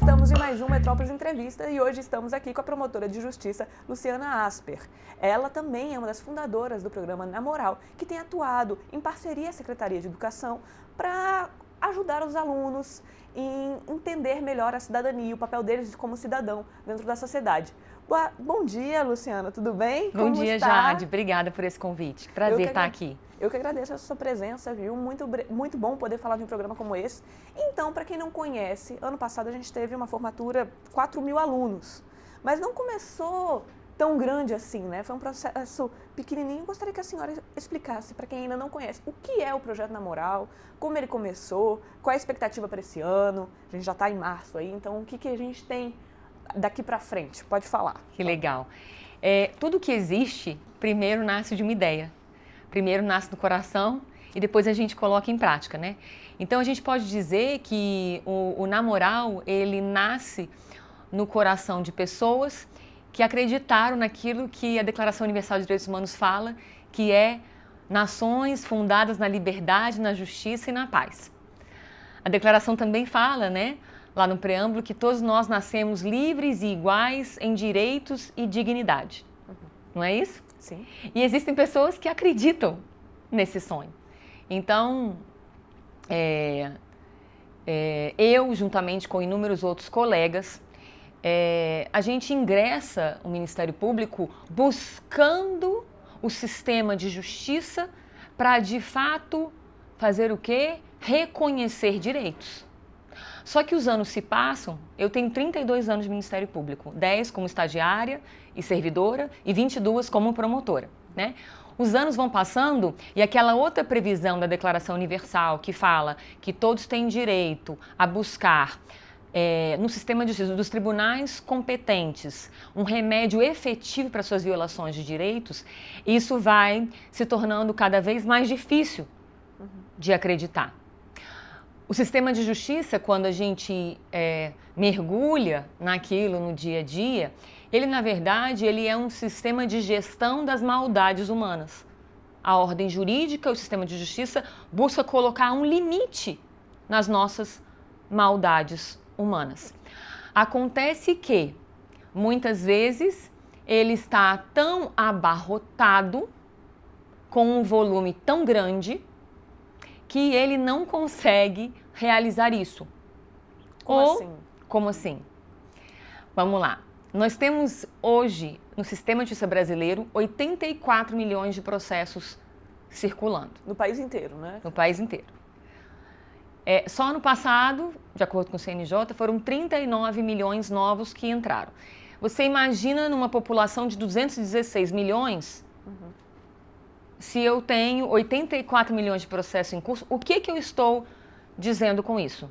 Estamos em mais um Metrópolis Entrevista e hoje estamos aqui com a promotora de justiça Luciana Asper. Ela também é uma das fundadoras do programa Na Moral, que tem atuado em parceria à Secretaria de Educação para ajudar os alunos em entender melhor a cidadania, o papel deles como cidadão dentro da sociedade. Bom dia, Luciana, tudo bem? Bom dia, Jade. Obrigada por esse convite. Prazer estar aqui. Eu que agradeço a sua presença, viu? Muito bom poder falar de um programa como esse. Então, para quem não conhece, ano passado a gente teve uma formatura, 4.000 alunos, mas não começou tão grande assim, né? Foi um processo pequenininho. Gostaria que a senhora explicasse para quem ainda não conhece o que é o Projeto Na Moral, como ele começou, qual é a expectativa para esse ano. A gente já está em março aí, então o que a gente tem daqui para frente? Pode falar. Que legal. Tudo que existe, primeiro nasce de uma ideia. Primeiro nasce do coração e depois a gente coloca em prática, né? Então a gente pode dizer que o Na Moral, ele nasce no coração de pessoas que acreditaram naquilo que a Declaração Universal de Direitos Humanos fala, que é nações fundadas na liberdade, na justiça e na paz. A declaração também fala, né, lá no preâmbulo, que todos nós nascemos livres e iguais em direitos e dignidade. Não é isso? Sim. E existem pessoas que acreditam nesse sonho. Então, eu, juntamente com inúmeros outros colegas, a gente ingressa o Ministério Público buscando o sistema de justiça para, de fato, fazer o quê? Reconhecer direitos. Só que os anos se passam, eu tenho 32 anos de Ministério Público, 10 como estagiária e servidora e 22 como promotora, né? Os anos vão passando e aquela outra previsão da Declaração Universal que fala que todos têm direito a buscar no sistema de justiça dos tribunais competentes um remédio efetivo para suas violações de direitos, isso vai se tornando cada vez mais difícil de acreditar. O sistema de justiça, quando a gente mergulha naquilo no dia a dia, ele, na verdade, ele é um sistema de gestão das maldades humanas. A ordem jurídica, o sistema de justiça, busca colocar um limite nas nossas maldades humanas. Acontece que, muitas vezes, ele está tão abarrotado, com um volume tão grande, que ele não consegue realizar isso. Como assim? Vamos lá. Nós temos hoje, no sistema de justiça brasileiro, 84 milhões de processos circulando. No país inteiro, né? No país inteiro. Só ano passado, de acordo com o CNJ, foram 39 milhões novos que entraram. Você imagina numa população de 216 milhões... Se eu tenho 84 milhões de processos em curso, o que eu estou dizendo com isso?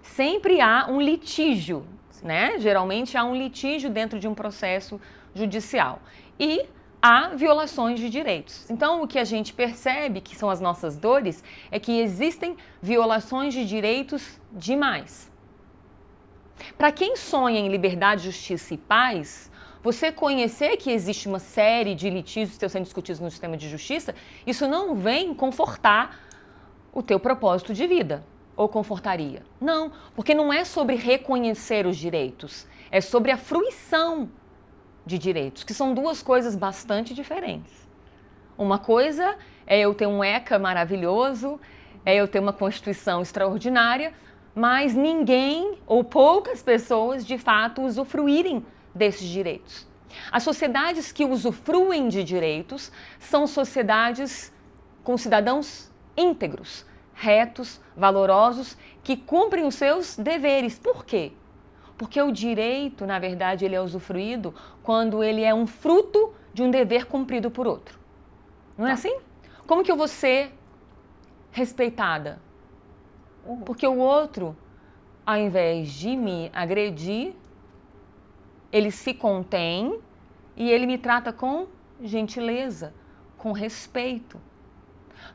Sempre há um litígio, né? Geralmente há um litígio dentro de um processo judicial. E há violações de direitos. Então, o que a gente percebe, que são as nossas dores, é que existem violações de direitos demais. Para quem sonha em liberdade, justiça e paz, você conhecer que existe uma série de litígios que estão sendo discutidos no sistema de justiça, isso não vem confortar o teu propósito de vida, ou confortaria. Não, porque não é sobre reconhecer os direitos, é sobre a fruição de direitos, que são duas coisas bastante diferentes. Uma coisa é eu ter um ECA maravilhoso, é eu ter uma Constituição extraordinária, mas ninguém ou poucas pessoas, de fato, usufruírem desses direitos. As sociedades que usufruem de direitos são sociedades com cidadãos íntegros, retos, valorosos, que cumprem os seus deveres. Por quê? Porque o direito, na verdade, ele é usufruído quando ele é um fruto de um dever cumprido por outro. Não é assim? Como que eu vou ser respeitada? Porque o outro, ao invés de me agredir, ele se contém e ele me trata com gentileza, com respeito.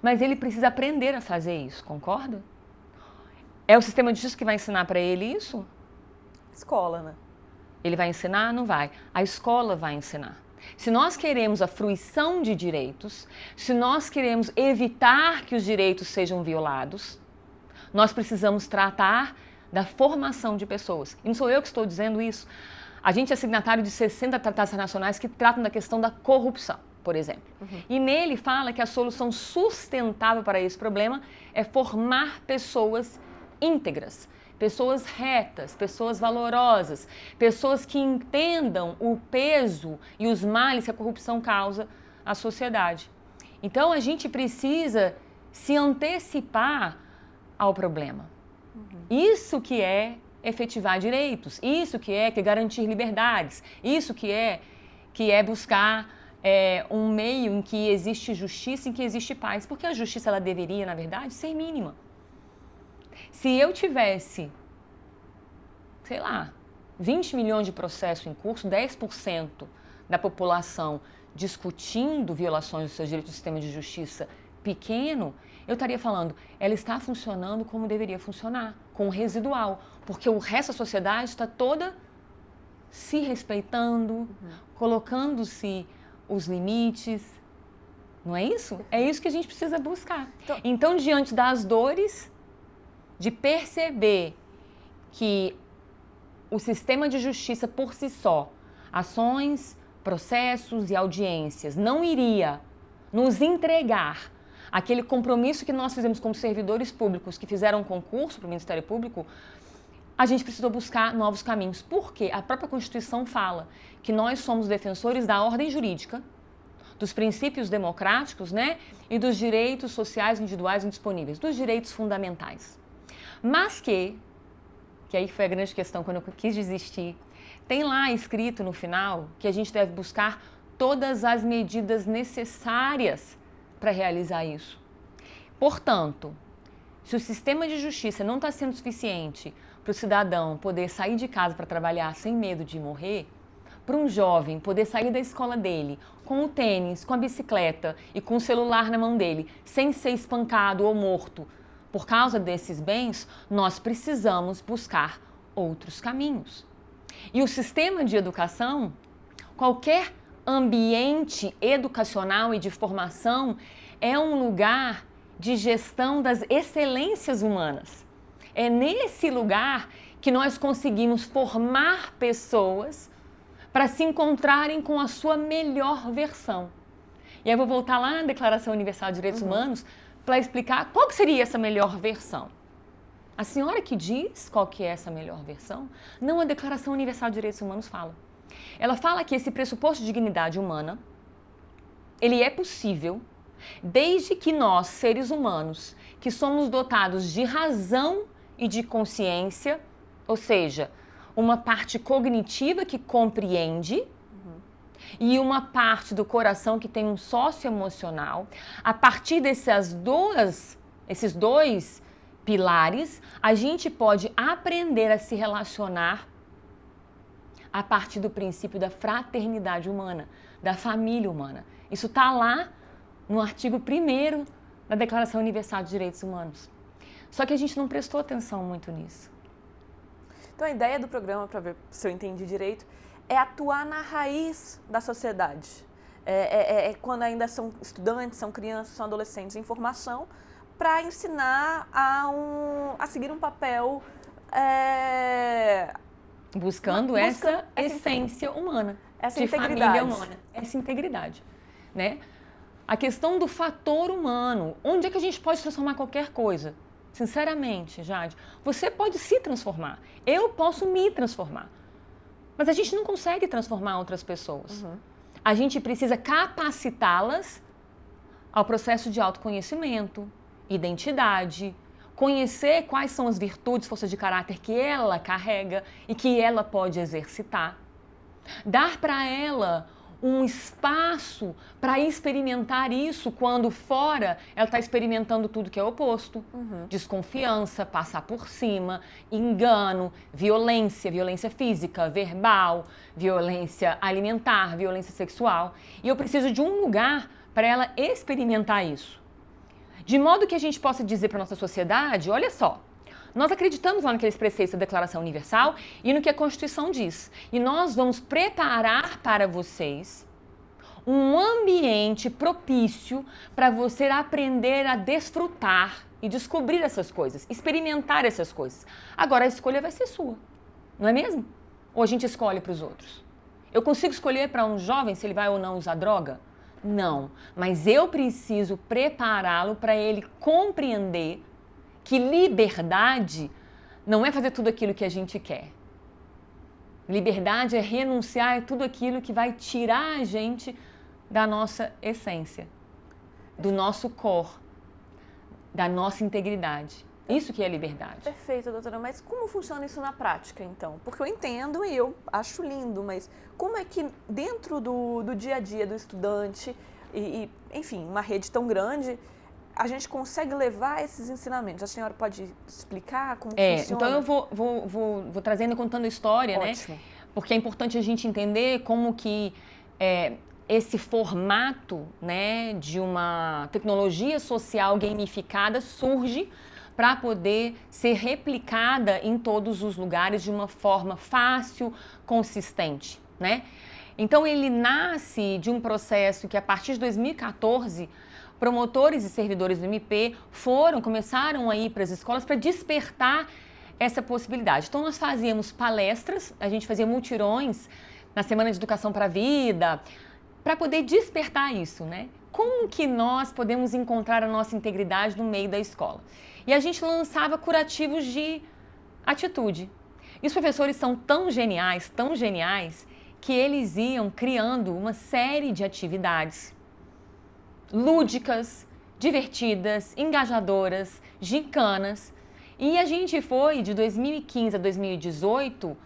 Mas ele precisa aprender a fazer isso, concorda? É o sistema de justiça que vai ensinar para ele isso? Escola, né? Ele vai ensinar? Não vai. A escola vai ensinar. Se nós queremos a fruição de direitos, se nós queremos evitar que os direitos sejam violados, nós precisamos tratar da formação de pessoas. E não sou eu que estou dizendo isso. A gente é signatário de 60 tratados internacionais que tratam da questão da corrupção, por exemplo. E nele fala que a solução sustentável para esse problema é formar pessoas íntegras, pessoas retas, pessoas valorosas, pessoas que entendam o peso e os males que a corrupção causa à sociedade. Então, a gente precisa se antecipar ao problema. Isso que é efetivar direitos, isso que é garantir liberdades, isso que é buscar um meio em que existe justiça, em que existe paz. Porque a justiça, ela deveria, na verdade, ser mínima. Se eu tivesse, sei lá, 20 milhões de processos em curso, 10% da população discutindo violações dos seus direitos do sistema de justiça pequeno, eu estaria falando, ela está funcionando como deveria funcionar, com o residual, porque o resto da sociedade está toda se respeitando, colocando-se os limites, não é isso? É isso que a gente precisa buscar. Então, diante das dores, de perceber que o sistema de justiça por si só, ações, processos e audiências, não iria nos entregar aquele compromisso que nós fizemos como servidores públicos que fizeram um concurso para o Ministério Público, a gente precisou buscar novos caminhos. Porque a própria Constituição fala que nós somos defensores da ordem jurídica, dos princípios democráticos, né, e dos direitos sociais individuais indisponíveis, dos direitos fundamentais. Mas que aí foi a grande questão quando eu quis desistir, tem lá escrito no final que a gente deve buscar todas as medidas necessárias para realizar isso. Portanto, se o sistema de justiça não está sendo suficiente para o cidadão poder sair de casa para trabalhar sem medo de morrer, para um jovem poder sair da escola dele com o tênis, com a bicicleta e com o celular na mão dele, sem ser espancado ou morto por causa desses bens, nós precisamos buscar outros caminhos. E o sistema de educação, qualquer ambiente educacional e de formação, é um lugar de gestão das excelências humanas. É nesse lugar que nós conseguimos formar pessoas para se encontrarem com a sua melhor versão. E aí eu vou voltar lá na Declaração Universal de Direitos Humanos para explicar qual que seria essa melhor versão. A senhora que diz qual que é essa melhor versão, não a Declaração Universal de Direitos Humanos fala. Ela fala que esse pressuposto de dignidade humana, ele é possível desde que nós, seres humanos, que somos dotados de razão e de consciência, ou seja, uma parte cognitiva que compreende e uma parte do coração que tem um socioemocional, a partir esses dois pilares, a gente pode aprender a se relacionar a partir do princípio da fraternidade humana, da família humana. Isso está lá no artigo 1º da Declaração Universal de Direitos Humanos. Só que a gente não prestou atenção muito nisso. Então a ideia do programa, para ver se eu entendi direito, é atuar na raiz da sociedade. Quando ainda são estudantes, são crianças, são adolescentes em formação, para ensinar a seguir um papel... Buscando essa essência humana, essa de integridade. Família humana, essa integridade, né? A questão do fator humano, onde é que a gente pode transformar qualquer coisa? Sinceramente, Jade, você pode se transformar, eu posso me transformar, mas a gente não consegue transformar outras pessoas. A gente precisa capacitá-las ao processo de autoconhecimento, identidade, conhecer quais são as virtudes, forças de caráter que ela carrega e que ela pode exercitar. Dar para ela um espaço para experimentar isso quando fora ela está experimentando tudo que é oposto. Desconfiança, passar por cima, engano, violência física, verbal, violência alimentar, violência sexual. E eu preciso de um lugar para ela experimentar isso. De modo que a gente possa dizer para a nossa sociedade, olha só, nós acreditamos lá naqueles preceitos da Declaração Universal e no que a Constituição diz. E nós vamos preparar para vocês um ambiente propício para você aprender a desfrutar e descobrir essas coisas, experimentar essas coisas. Agora, a escolha vai ser sua, não é mesmo? Ou a gente escolhe para os outros? Eu consigo escolher para um jovem se ele vai ou não usar droga? Não, mas eu preciso prepará-lo para ele compreender que liberdade não é fazer tudo aquilo que a gente quer. Liberdade é renunciar a tudo aquilo que vai tirar a gente da nossa essência, do nosso core, da nossa integridade. Isso que é liberdade. Perfeito, doutora. Mas como funciona isso na prática, então? Porque eu entendo e eu acho lindo, mas como é que dentro do dia a dia do estudante enfim, uma rede tão grande, a gente consegue levar esses ensinamentos? A senhora pode explicar como funciona? Então eu vou trazendo e contando história, Ótimo. né? Porque é importante a gente entender como que esse formato, né, de uma tecnologia social gamificada surge para poder ser replicada em todos os lugares de uma forma fácil, consistente, né? Então ele nasce de um processo que a partir de 2014 promotores e servidores do MP começaram a ir para as escolas para despertar essa possibilidade. Então nós fazíamos palestras, a gente fazia mutirões na Semana de Educação para a Vida, para poder despertar isso, né? Como que nós podemos encontrar a nossa integridade no meio da escola? E a gente lançava curativos de atitude. E os professores são tão geniais, que eles iam criando uma série de atividades lúdicas, divertidas, engajadoras, gincanas. E a gente foi, de 2015 a 2018,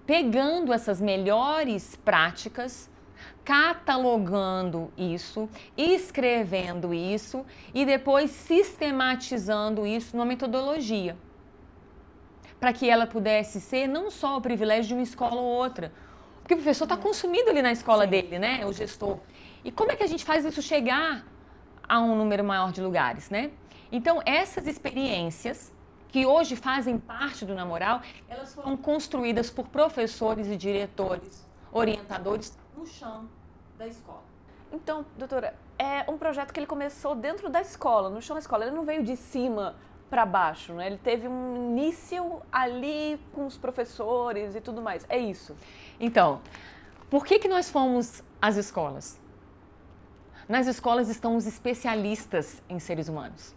pegando essas melhores práticas, catalogando isso, escrevendo isso e depois sistematizando isso numa metodologia, para que ela pudesse ser não só o privilégio de uma escola ou outra, porque o professor está consumido ali na escola dele, né, o gestor. E como é que a gente faz isso chegar a um número maior de lugares, né? Então, essas experiências que hoje fazem parte do Namoral, elas foram construídas por professores e diretores, orientadores no chão da escola. Então, doutora, é um projeto que ele começou dentro da escola, no chão da escola. Ele não veio de cima para baixo, né? Ele teve um início ali com os professores e tudo mais. É isso. Então, por que nós fomos às escolas? Nas escolas estão os especialistas em seres humanos.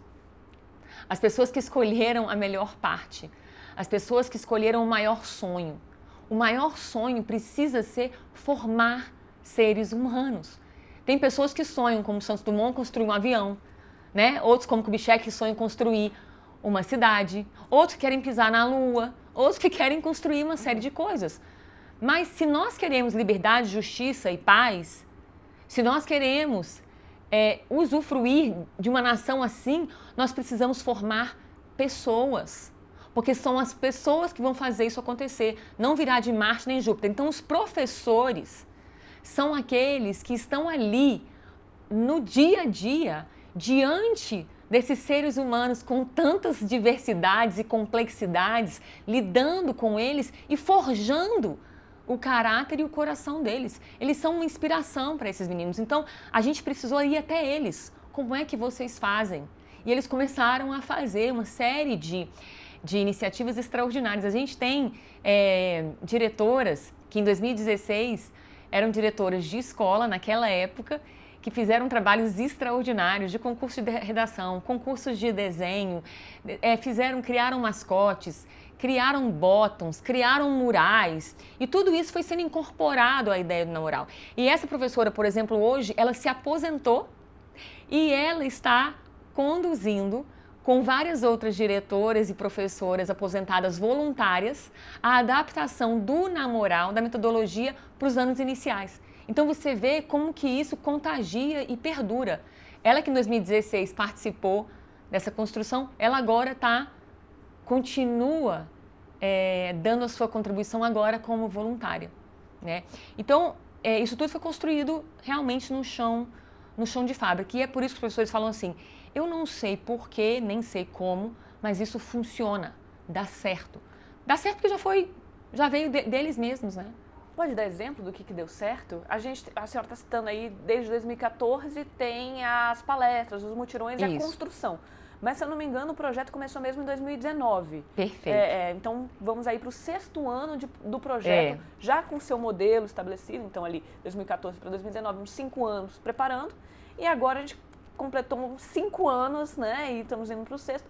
As pessoas que escolheram a melhor parte. As pessoas que escolheram o maior sonho. O maior sonho precisa ser formar seres humanos. Tem pessoas que sonham, como Santos Dumont, construir um avião, né? Outros, como Kubitschek, sonham construir uma cidade. Outros querem pisar na lua. Outros que querem construir uma série de coisas. Mas se nós queremos liberdade, justiça e paz, se nós queremos usufruir de uma nação assim, nós precisamos formar pessoas. Porque são as pessoas que vão fazer isso acontecer. Não virá de Marte nem Júpiter. Então, os professores são aqueles que estão ali no dia a dia, diante desses seres humanos com tantas diversidades e complexidades, lidando com eles e forjando o caráter e o coração deles. Eles são uma inspiração para esses meninos. Então, a gente precisou ir até eles. Como é que vocês fazem? E eles começaram a fazer uma série de iniciativas extraordinárias. A gente tem diretoras que em 2016 eram diretoras de escola naquela época, que fizeram trabalhos extraordinários de concurso de redação, concursos de desenho, criaram mascotes, criaram bottoms, criaram murais, e tudo isso foi sendo incorporado à ideia do Namoral. E essa professora, por exemplo, hoje, ela se aposentou e ela está conduzindo, com várias outras diretoras e professoras aposentadas voluntárias, a adaptação do Namoral, da metodologia, para os anos iniciais. Então você vê como que isso contagia e perdura. Ela que em 2016 participou dessa construção, ela agora continua dando a sua contribuição agora como voluntária, né? Então, isso tudo foi construído realmente no chão de fábrica. E é por isso que os professores falam assim, eu não sei porquê, nem sei como, mas isso funciona, dá certo. Dá certo porque já veio deles mesmos, né? Pode dar exemplo do que deu certo? A senhora está citando aí, desde 2014 tem as palestras, os mutirões e a construção. Mas, se eu não me engano, o projeto começou mesmo em 2019. Perfeito. Então, vamos aí para o 6º ano do projeto, já com o seu modelo estabelecido. Então, ali, 2014 para 2019, uns 5 anos preparando. E agora a gente completou 5 anos, né? E estamos indo para o 6º,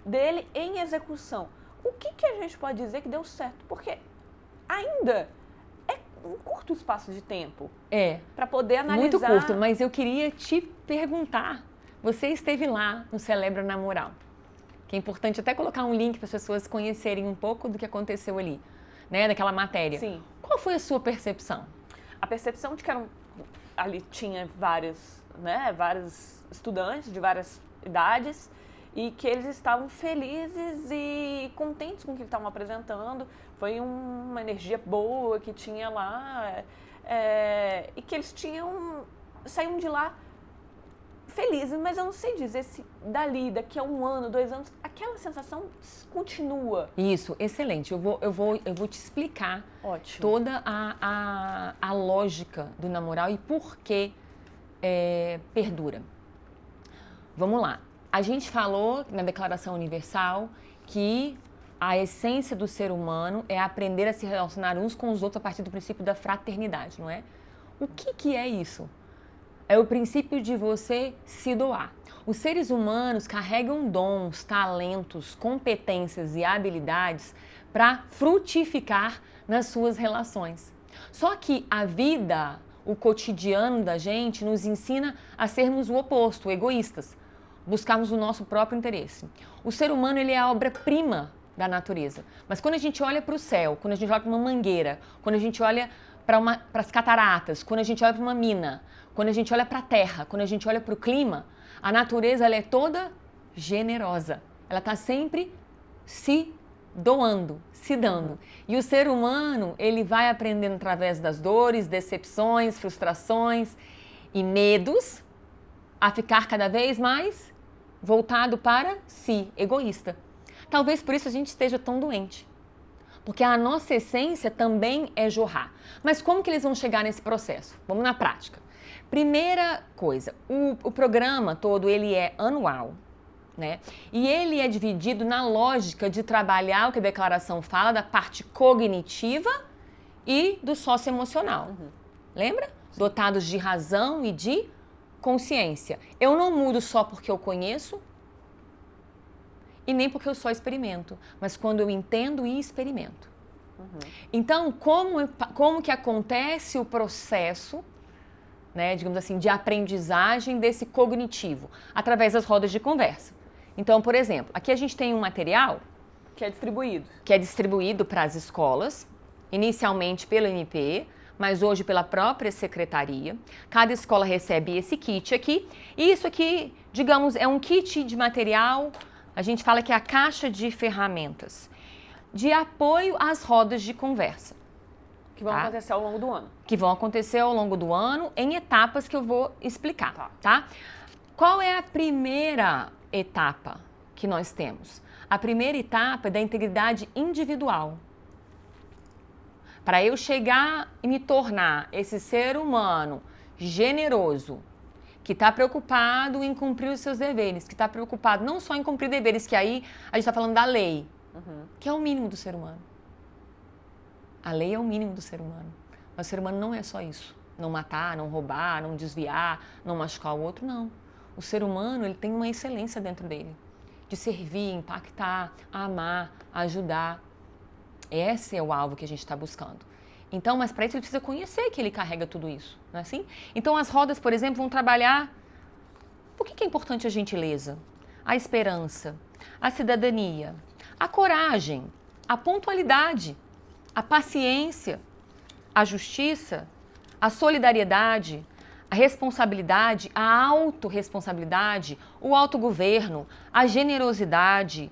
dele em execução. O que a gente pode dizer que deu certo? Porque ainda é um curto espaço de tempo. Para poder analisar. Muito curto, mas eu queria te perguntar. Você esteve lá no Celebra na Moral, que é importante até colocar um link para as pessoas conhecerem um pouco do que aconteceu ali, né, daquela matéria. Sim. Qual foi a sua percepção? A percepção de que ali tinha vários estudantes de várias idades e que eles estavam felizes e contentes com o que eles estavam apresentando. Foi uma energia boa que tinha lá e que eles saíam de lá felizes, mas eu não sei dizer se daqui a 1 ano, 2 anos, aquela sensação continua. Isso, excelente. Eu vou te explicar toda a lógica do Na Moral e por que perdura. Vamos lá. A gente falou na Declaração Universal que a essência do ser humano é aprender a se relacionar uns com os outros a partir do princípio da fraternidade, não é? O que é isso? É o princípio de você se doar. Os seres humanos carregam dons, talentos, competências e habilidades para frutificar nas suas relações. Só que a vida, o cotidiano da gente, nos ensina a sermos o oposto, egoístas, buscarmos o nosso próprio interesse. O ser humano, ele é a obra-prima da natureza. Mas quando a gente olha para o céu, quando a gente olha para uma mangueira, quando a gente olha para as cataratas, quando a gente olha para uma mina, quando a gente olha para a terra, quando a gente olha para o clima, a natureza ela é toda generosa. Ela está sempre se doando, se dando. E o ser humano, ele vai aprendendo através das dores, decepções, frustrações e medos a ficar cada vez mais voltado para si, egoísta. Talvez por isso a gente esteja tão doente. Porque a nossa essência também é jorrar. Mas como que eles vão chegar nesse processo? Vamos na prática. Primeira coisa, o programa todo ele é anual, né? E ele é dividido na lógica de trabalhar o que a declaração fala da parte cognitiva e do socioemocional. Lembra? Dotados de razão e de consciência. Eu não mudo só porque eu conheço e nem porque eu só experimento, mas quando eu entendo e experimento. Então, como que acontece o processo, né, digamos assim, de aprendizagem desse cognitivo? Através das rodas de conversa. Então, por exemplo, aqui a gente tem um material que é distribuído para as escolas, inicialmente pelo MP, mas hoje pela própria secretaria. Cada escola recebe esse kit aqui. E isso aqui, digamos, é um kit de material, a gente fala que é a caixa de ferramentas, de apoio às rodas de conversa. Que vão acontecer ao longo do ano. Que vão acontecer ao longo do ano em etapas que eu vou explicar, tá? Qual é a primeira etapa que nós temos? A primeira etapa é da integridade individual. Para eu chegar e me tornar esse ser humano generoso, que está preocupado em cumprir os seus deveres, que está preocupado não só em cumprir deveres, que aí a gente está falando da lei, que é o mínimo do ser humano. A lei é o mínimo do ser humano. Mas o ser humano não é só isso. Não matar, não roubar, não desviar, não machucar o outro, não. O ser humano, ele tem uma excelência dentro dele. De servir, impactar, amar, ajudar. Esse é o alvo que a gente está buscando. Então, mas para isso ele precisa conhecer que ele carrega tudo isso, não é assim? Então as rodas, por exemplo, vão trabalhar... Por que é importante a gentileza? A esperança, a cidadania, a coragem, a pontualidade, a paciência, a justiça, a solidariedade, a responsabilidade, a autorresponsabilidade, o autogoverno, a generosidade,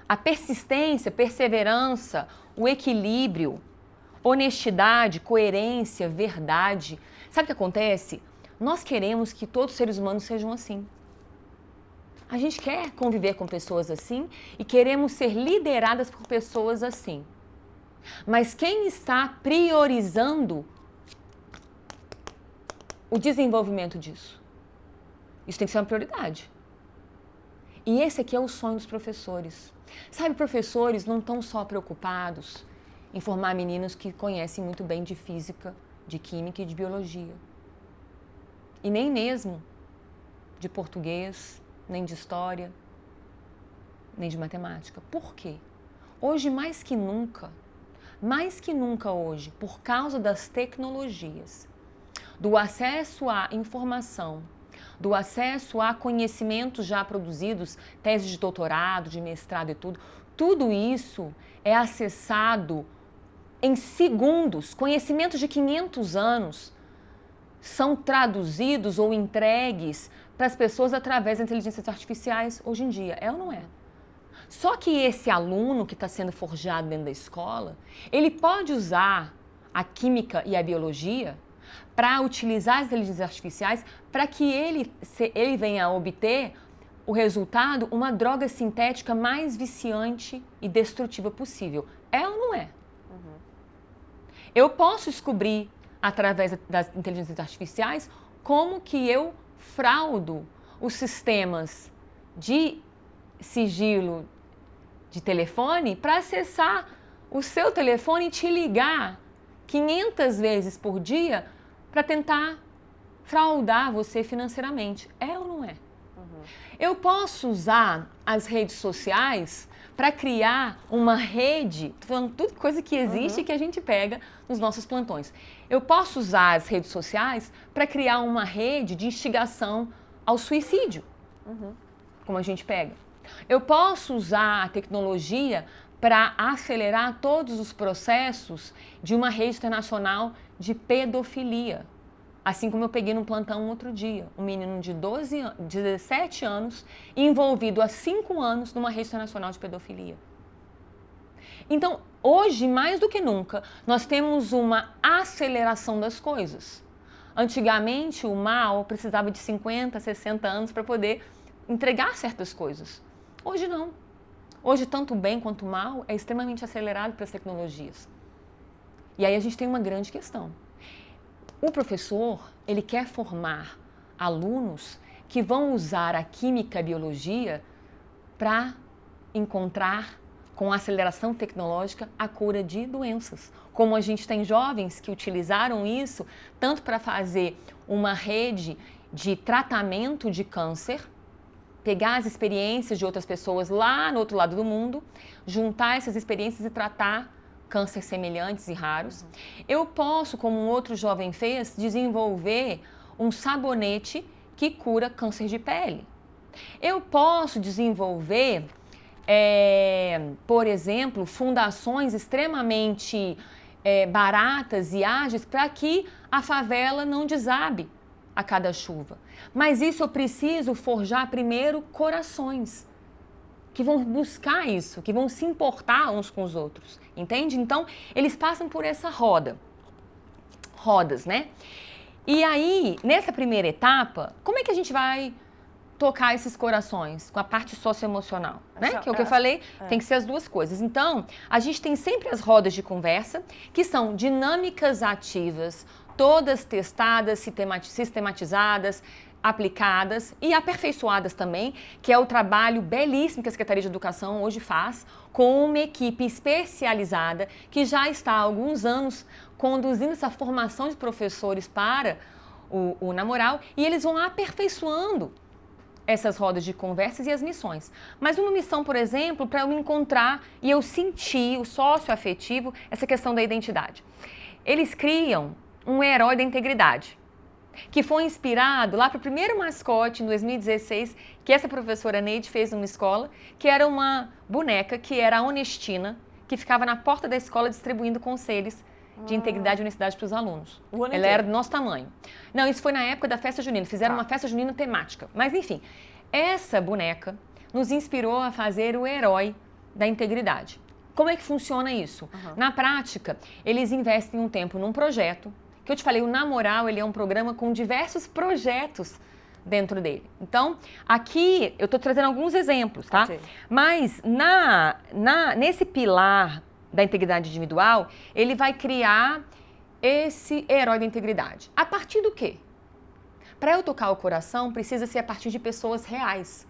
a persistência, perseverança, o equilíbrio, honestidade, coerência, verdade. Sabe o que acontece? Nós queremos que todos os seres humanos sejam assim. A gente quer conviver com pessoas assim e queremos ser lideradas por pessoas assim. Mas quem está priorizando o desenvolvimento disso? Isso tem que ser uma prioridade. E esse aqui é o sonho dos professores. Sabe, professores não estão só preocupados em formar meninos que conhecem muito bem de física, de química e de biologia. E nem mesmo de português, nem de história, nem de matemática. Por quê? Hoje, mais que nunca hoje, por causa das tecnologias, do acesso à informação, do acesso a conhecimentos já produzidos, teses de doutorado, de mestrado e tudo isso é acessado em segundos. Conhecimentos de 500 anos são traduzidos ou entregues para as pessoas através das inteligências artificiais hoje em dia. É ou não é? Só que esse aluno que está sendo forjado dentro da escola, ele pode usar a química e a biologia para utilizar as inteligências artificiais para que ele venha a obter o resultado, uma droga sintética mais viciante e destrutiva possível. É ou não é? Uhum. Eu posso descobrir, através das inteligências artificiais, como que eu fraudo os sistemas de sigilo de telefone para acessar o seu telefone e te ligar 500 vezes por dia para tentar fraudar você financeiramente. É ou não é? Uhum. Eu posso usar as redes sociais para criar uma rede, tô falando tudo coisa que existe e que a gente pega nos nossos plantões. Eu posso usar as redes sociais para criar uma rede de instigação ao suicídio, como a gente pega. Eu posso usar a tecnologia para acelerar todos os processos de uma rede internacional de pedofilia. Assim como eu peguei num plantão outro dia, um menino de 17 anos envolvido há 5 anos numa rede internacional de pedofilia. Então, hoje, mais do que nunca, nós temos uma aceleração das coisas. Antigamente, o mal precisava de 50, 60 anos para poder entregar certas coisas. Hoje não. Hoje, tanto o bem quanto o mal é extremamente acelerado pelas tecnologias. E aí a gente tem uma grande questão. O professor, ele quer formar alunos que vão usar a química e a biologia para encontrar, com a aceleração tecnológica, a cura de doenças. Como a gente tem jovens que utilizaram isso tanto para fazer uma rede de tratamento de câncer, pegar as experiências de outras pessoas lá no outro lado do mundo, juntar essas experiências e tratar cânceres semelhantes e raros. Eu posso, como um outro jovem fez, desenvolver um sabonete que cura câncer de pele. Eu posso desenvolver, por exemplo, fundações extremamente baratas e ágeis para que a favela não desabe a cada chuva. Mas isso eu preciso forjar primeiro corações que vão buscar isso, que vão se importar uns com os outros, entende? Então, eles passam por essa rodas, né? E aí, nessa primeira etapa, como é que a gente vai tocar esses corações? Com a parte socioemocional, né? Que é o que eu falei, tem que ser as duas coisas. Então, a gente tem sempre as rodas de conversa, que são dinâmicas ativas, todas testadas, sistematizadas, aplicadas e aperfeiçoadas também, que é o trabalho belíssimo que a Secretaria de Educação hoje faz com uma equipe especializada que já está há alguns anos conduzindo essa formação de professores para o Namoral e eles vão aperfeiçoando essas rodas de conversas e as missões. Mas uma missão, por exemplo, para eu me encontrar e eu sentir o socioafetivo, essa questão da identidade. Eles criam um herói da integridade, que foi inspirado lá para o primeiro mascote, em 2016, que essa professora Neide fez numa escola, que era uma boneca, que era a Honestina, que ficava na porta da escola distribuindo conselhos de integridade e honestidade para os alunos. Ela era do nosso tamanho. Não, isso foi na época da festa junina, fizeram uma festa junina temática. Mas enfim, essa boneca nos inspirou a fazer o herói da integridade. Como é que funciona isso? Na prática, eles investem um tempo num projeto, que eu te falei, o Namoral, ele é um programa com diversos projetos dentro dele. Então, aqui eu estou trazendo alguns exemplos, tá? Okay. Mas nesse pilar da integridade individual, ele vai criar esse herói da integridade. A partir do quê? Para eu tocar o coração, precisa ser a partir de pessoas reais,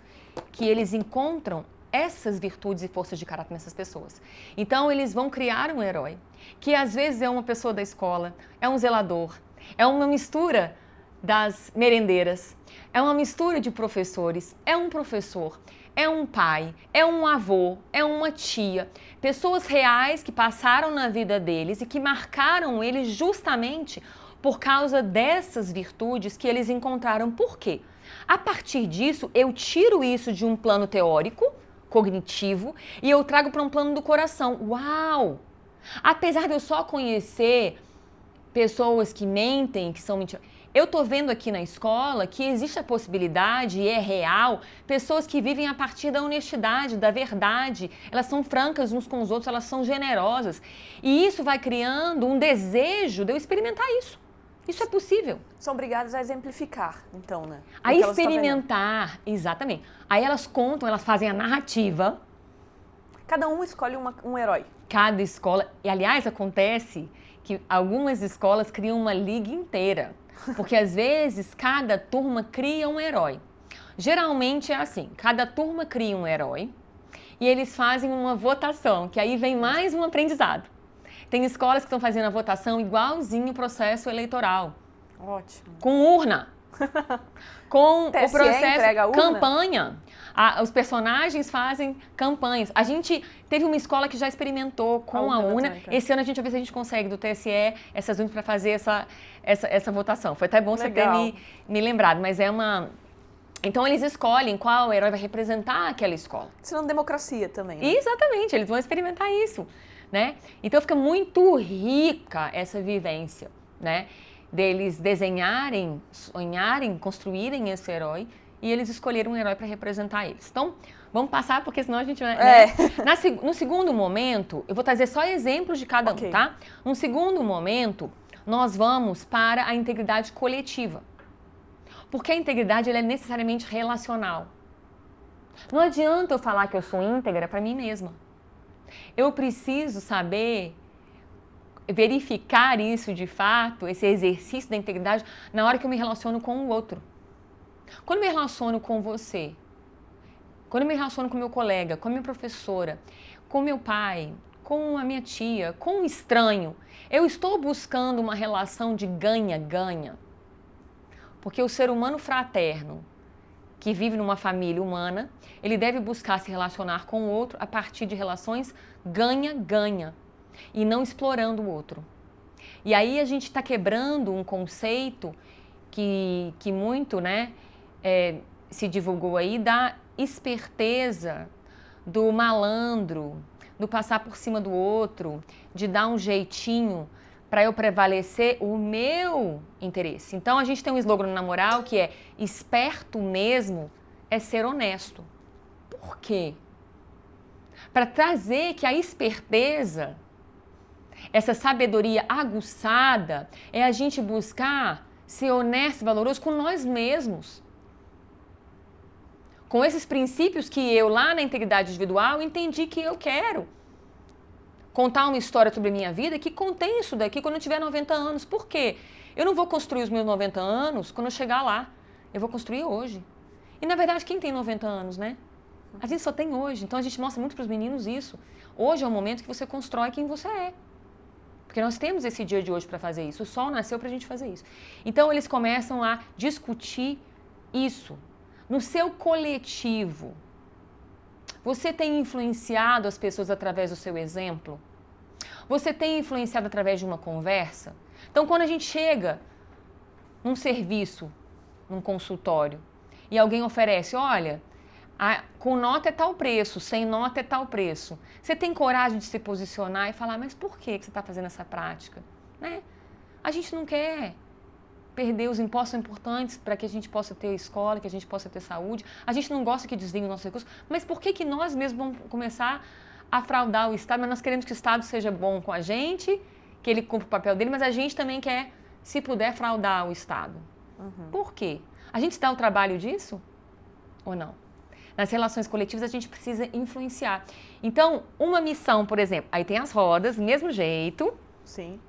que eles encontram essas virtudes e forças de caráter nessas pessoas. Então, eles vão criar um herói, que às vezes é uma pessoa da escola, é um zelador, é uma mistura das merendeiras, é uma mistura de professores, é um professor, é um pai, é um avô, é uma tia, pessoas reais que passaram na vida deles e que marcaram eles justamente por causa dessas virtudes que eles encontraram. Por quê? A partir disso, eu tiro isso de um plano teórico, cognitivo, e eu trago para um plano do coração. Uau! Apesar de eu só conhecer pessoas que mentem, que são mentirosas, eu tô vendo aqui na escola que existe a possibilidade, e é real, pessoas que vivem a partir da honestidade, da verdade. Elas são francas uns com os outros, elas são generosas. E isso vai criando um desejo de eu experimentar isso. Isso é possível. São obrigadas a exemplificar, então, né? A experimentar, exatamente. Aí elas contam, elas fazem a narrativa. Cada um escolhe um herói. Cada escola... E, aliás, acontece que algumas escolas criam uma liga inteira. Porque, às vezes, cada turma cria um herói. Geralmente é assim, cada turma cria um herói e eles fazem uma votação, que aí vem mais um aprendizado. Tem escolas que estão fazendo a votação igualzinho o processo eleitoral. Ótimo. Com urna. Com TSE o processo, urna. campanha. Os personagens fazem campanhas. A gente teve uma escola que já experimentou com a urna. Esse ano a gente vai ver se a gente consegue do TSE essas urnas para fazer essa votação. Foi até bom você ter me lembrado, mas é uma... Então eles escolhem qual herói vai representar aquela escola. Isso é uma democracia também, né? Exatamente, eles vão experimentar isso, né? Então fica muito rica essa vivência, né? Deles desenharem, sonharem, construírem esse herói e eles escolheram um herói para representar eles. Então, vamos passar, porque senão a gente vai... Né? No segundo momento, eu vou trazer só exemplos de cada um, tá? No segundo momento, nós vamos para a integridade coletiva. Porque a integridade ela é necessariamente relacional. Não adianta eu falar que eu sou íntegra para mim mesma. Eu preciso saber verificar isso de fato, esse exercício da integridade, na hora que eu me relaciono com o outro. Quando eu me relaciono com você, quando eu me relaciono com meu colega, com a minha professora, com meu pai, com a minha tia, com um estranho, eu estou buscando uma relação de ganha-ganha. Porque o ser humano fraterno, que vive numa família humana, ele deve buscar se relacionar com o outro a partir de relações ganha-ganha e não explorando o outro. E aí a gente está quebrando um conceito que muito, né, se divulgou aí da esperteza, do malandro, do passar por cima do outro, de dar um jeitinho para eu prevalecer o meu interesse. Então, a gente tem um slogan na moral que é esperto mesmo é ser honesto. Por quê? Para trazer que a esperteza, essa sabedoria aguçada, é a gente buscar ser honesto e valoroso com nós mesmos. Com esses princípios que eu, lá na integridade individual, entendi que eu quero. Contar uma história sobre a minha vida que contém isso daqui quando eu tiver 90 anos. Por quê? Eu não vou construir os meus 90 anos quando eu chegar lá. Eu vou construir hoje. E, na verdade, quem tem 90 anos, né? A gente só tem hoje. Então, a gente mostra muito para os meninos isso. Hoje é o momento que você constrói quem você é. Porque nós temos esse dia de hoje para fazer isso. O sol nasceu para a gente fazer isso. Então, eles começam a discutir isso. No seu coletivo, você tem influenciado as pessoas através do seu exemplo? Você tem influenciado através de uma conversa? Então, quando a gente chega num serviço, num consultório, e alguém oferece, olha, com nota é tal preço, sem nota é tal preço. Você tem coragem de se posicionar e falar, mas por que você está fazendo essa prática? Né? A gente não quer perder os impostos importantes para que a gente possa ter escola, que a gente possa ter saúde. A gente não gosta que desviem os nossos recursos, mas por que nós mesmos vamos começar a fraudar o Estado? Mas nós queremos que o Estado seja bom com a gente, que ele cumpra o papel dele, mas a gente também quer, se puder, fraudar o Estado. Por quê? A gente dá o trabalho disso ou não? Nas relações coletivas a gente precisa influenciar. Então, uma missão, por exemplo, aí tem as rodas, do mesmo jeito. Sim.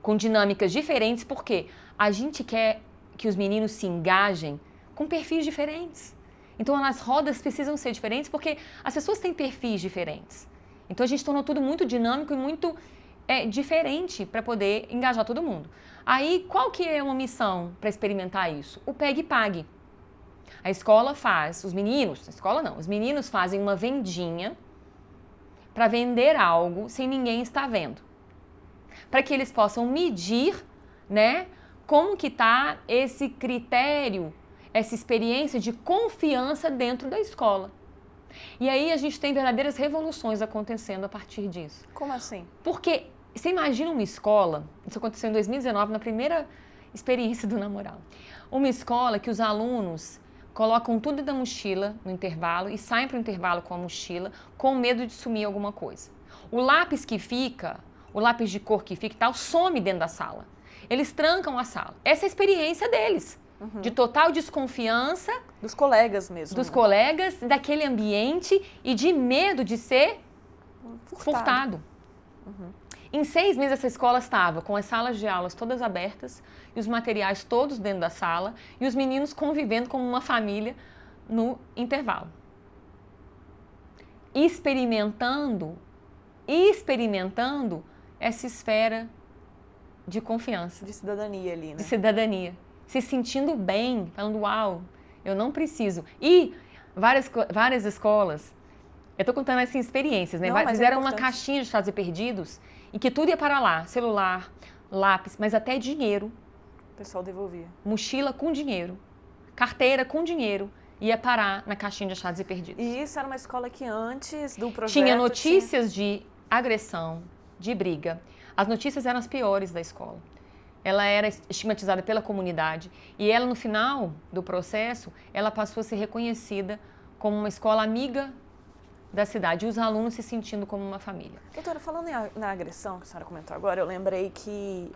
Com dinâmicas diferentes, porque a gente quer que os meninos se engajem com perfis diferentes. Então as rodas precisam ser diferentes porque as pessoas têm perfis diferentes. Então a gente tornou tudo muito dinâmico e muito diferente para poder engajar todo mundo. Aí qual que é uma missão para experimentar isso? O Pegue e Pague. A escola faz, os meninos fazem uma vendinha para vender algo sem ninguém estar vendo. Para que eles possam medir, né, como que está esse critério, essa experiência de confiança dentro da escola. E aí a gente tem verdadeiras revoluções acontecendo a partir disso. Como assim? Porque você imagina uma escola, isso aconteceu em 2019, na primeira experiência do Namoral. Uma escola que os alunos colocam tudo da mochila no intervalo e saem para o intervalo com a mochila com medo de sumir alguma coisa. O lápis que fica, o lápis de cor que fica e tal, some dentro da sala. Eles trancam a sala. Essa é a experiência deles. De total desconfiança. Dos colegas mesmo. Dos colegas, daquele ambiente e de medo de ser furtado. Em 6 meses essa escola estava com as salas de aulas todas abertas e os materiais todos dentro da sala e os meninos convivendo como uma família no intervalo. Experimentando essa esfera de confiança. De cidadania ali, né? De cidadania. Se sentindo bem, falando, uau, eu não preciso. E várias escolas, eu estou contando assim, experiências, né? Fizeram uma caixinha de achados e perdidos em que tudo ia para lá, celular, lápis, mas até dinheiro. O pessoal devolvia. Mochila com dinheiro, carteira com dinheiro, ia parar na caixinha de achados e perdidos. E isso era uma escola que antes do projeto... Tinha notícias de agressão, de briga. As notícias eram as piores da escola. Ela era estigmatizada pela comunidade e ela, no final do processo, ela passou a ser reconhecida como uma escola amiga da cidade e os alunos se sentindo como uma família. Doutora, falando na agressão que a senhora comentou agora, eu lembrei que